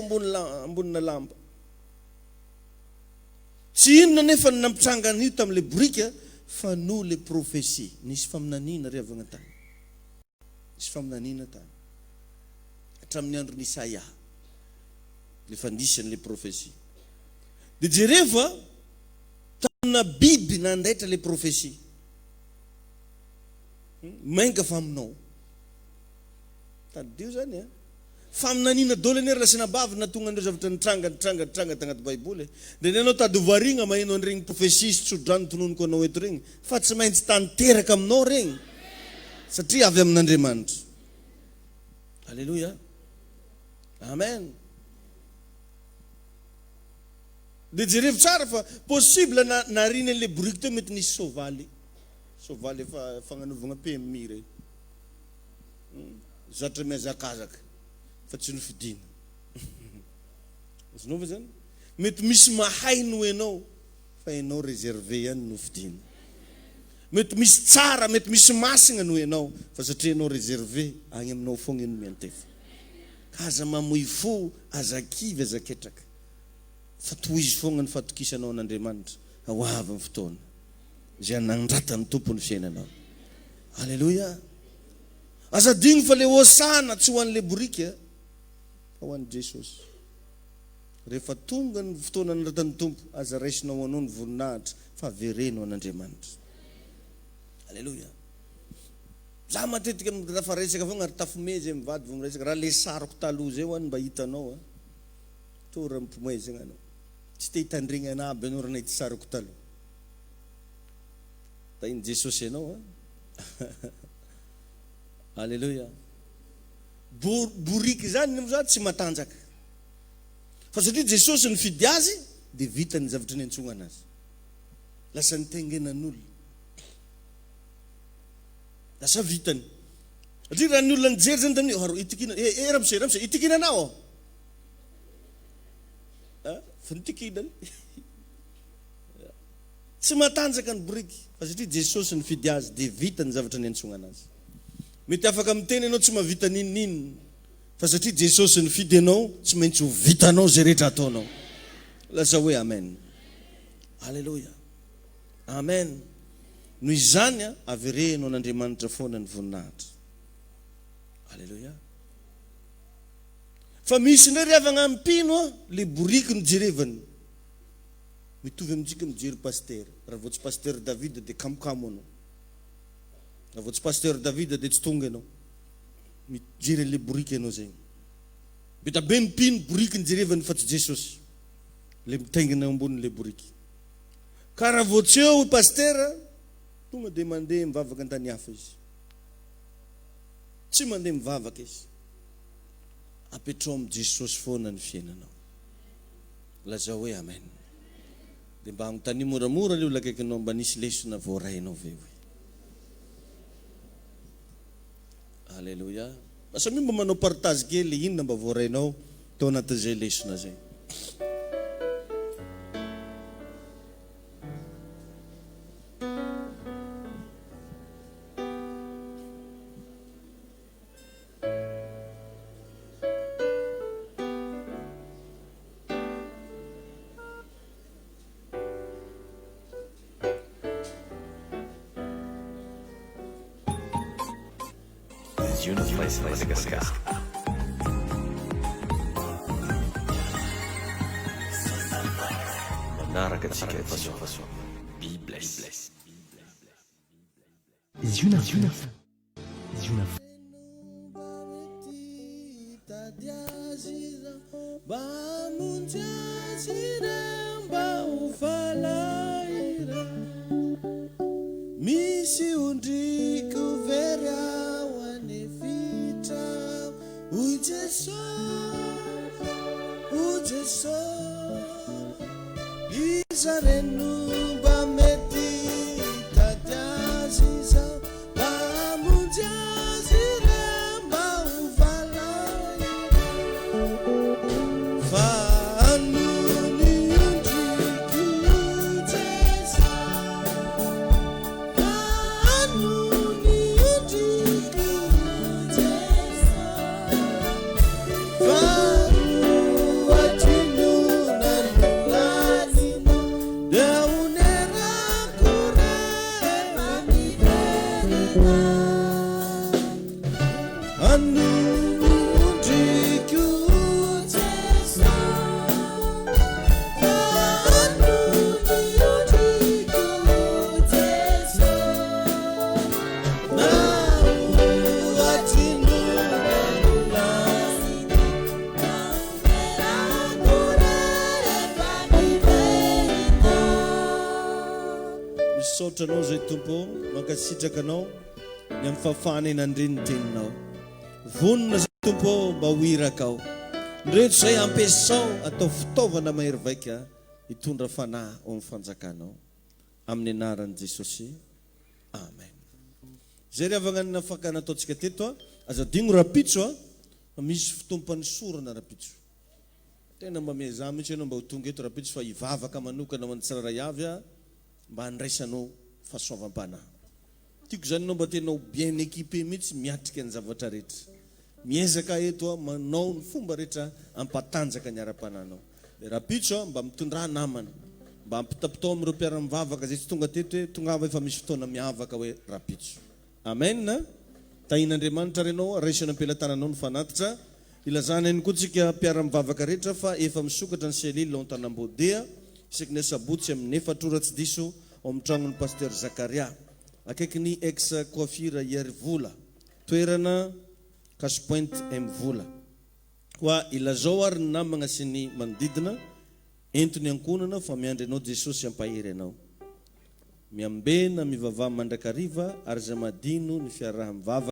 ambonina lamba. Tsy inona nefa nampitrangana io tamin'le biriky fa no le prophétie. Nisy faminaniana riavagna tany. Nisy faminaniana tany. Hatramin'ny andron'ny Isaia. Le fandisany le prophétie. Dia jereva tamina biby nandaitra le prophétie. Mainka fa aminao. Tadio zany faminaniana dolo nery lasina bavy na tonga andreo zavatra nitranga tagnaty baiboly. Dia anao tady variagna maheno an'iregny prophétie sy tsodrano tononoko anao eto regny. Fa tsy maintsy tanteraka aminao regny. Satria avy amin'Andriamanitra. Halleluja. Amen. Dia jerevy tsara fa possible nariny an'le biriky teo mety nisy sovaly. Sovaly efa fagnanovagna PMI regny. Zatra mihazakazaka. Fa tsy nofidina. Azonao ve zany? Mety misy mahay no enao fa enao reserve ihany nofidina. Mety misy tsara, mety misy masina no enao fa satria enao reserve agny aminao foagna eno miantefa. Ka aza mamoy fo, aza kivy, aza ketraka. Fa toizy foagna ny fatokisanao an'Andriamanitra. Ho avy amin'ny fotoana izay anandratan'ny tompo ny fiainanao. Halleluja. Aza digno fa le hosana tsy ho an'le biriky fa ho an'i Jesosy. Rehefa tonga ny fotoana anandratan'ny tompo, aza raisinao anao ny voninahitra fa averenao an'Andriamanitra. Halleluja. za matetika rafa resaka foagna ary tafome zay mivady vo miresaka raha le sariko taloha zay hoany mba hitanao to raha mimpimoezagna anao tsy te hitandregna ana aby anao raha nahity sariko taloha da iny Jesosy anao alleluia boriky zany za tsy matanjaka fa satria Jesosy nifidy azy dia vita ny zavatra ny antsogna anazy lasa nitengenan'olona lasa vitany satria raha ny olona nijery zany tamin'io itikina ramose itikina anao fa nitikinany tsy matanjaka ny boriky fa satria Jesosy nifidy azy dia vita ny zavatra ny antsogna anazy mety afaka miteny anao tsy mahavita ninnininy fa satria Jesosy nifidy anao tsy maintsy ho vitanao zay rehetra ataonao laza hoe amen alleluia amen noho izany averenao an'Andriamanitra foana ny voninahitra alleluia fa misy ndray rehefa agnampino le boriky nojerevany mitovy amintsika mijery paster raha vao tsy paster David dia kamokamo anao raha vao tsy paster David dia tsy tonga anao mijery le boriky anao zay beta be mipino boriky nijerevany fa tsy Jesosy le mitaingina ambon'le boriky ka raha vao tsy eo paster tonga dia mandeha mivavaka an-tany hafa izy tsy mandeha mivavaka izy apetrao amin'ny Jesosy foana ny fiainanao laza hoe amen dia mba agnontany moramora le olona akaikinao mba nisy lesona voarainao ve hoe alleluia basa mio mba manao partage kely inona mba voarainao tao anatin'izay lesona zay Unity Place in Madagascar. Manaraka tsika efa be blessed. Zuna misi undriku vera Ujeso Izarenu bameti tadyaziza bamunjazire baufalai Fanuni undriku Ujeso Fanuni undriku Anao zay tompo mankasitraka anao ny amin'ny fahafahana eny andreny ny teninao vonona zay tompo mba ho iraka ao ndreto zay ampiasao atao fitaovana mahery vaika hitondra fanahy ao amin'ny fanjakanao amin'ny anaran'i Jesosy amen zay rehefa agnanina fakana ataontsika teto aza digno rapitso fa misy fitompany sorana rapitso tena mba miazah mihitsy ianao mba ho tonga eto rapitso fa hivavaka manokana ho an'ny tsiraray avy mba handraisanao fahasoavam-panahy tiako zany anao mba tenao bien équipé mihitsy miatrika ny zavatra rehetra miezaka eto manao ny fomba rehetra ampatanjaka ny ara-pananao rapitso mba mitondra namana mba ampitapitao amin'ireo mpiara-mivavaka zay tsy tonga teto hoe tonga ava efa misy fotoana miavaka hoe rapitso amen tahin'Andriamanitra renao raisina am-pelantananao ny fanatitra ilazana iny koa tsika mpiara-mivavaka rehetra fa efa misokatra ny selile ao an-tanambodea isaky ny sabotsy amin'ny 4 ora tsy diso ao amin'ny tragnon'ny paster Zakaria akaiky ny ex coiffure Yerivola toerana Cash Point Mvola. Koa ilazao ary ny namagna sy ny manodidina entony ankonana fa miandry anao Jesosy ampahery anao. Miambena mivavaha mandrakariva ary zay madino ny fiaraha-mivava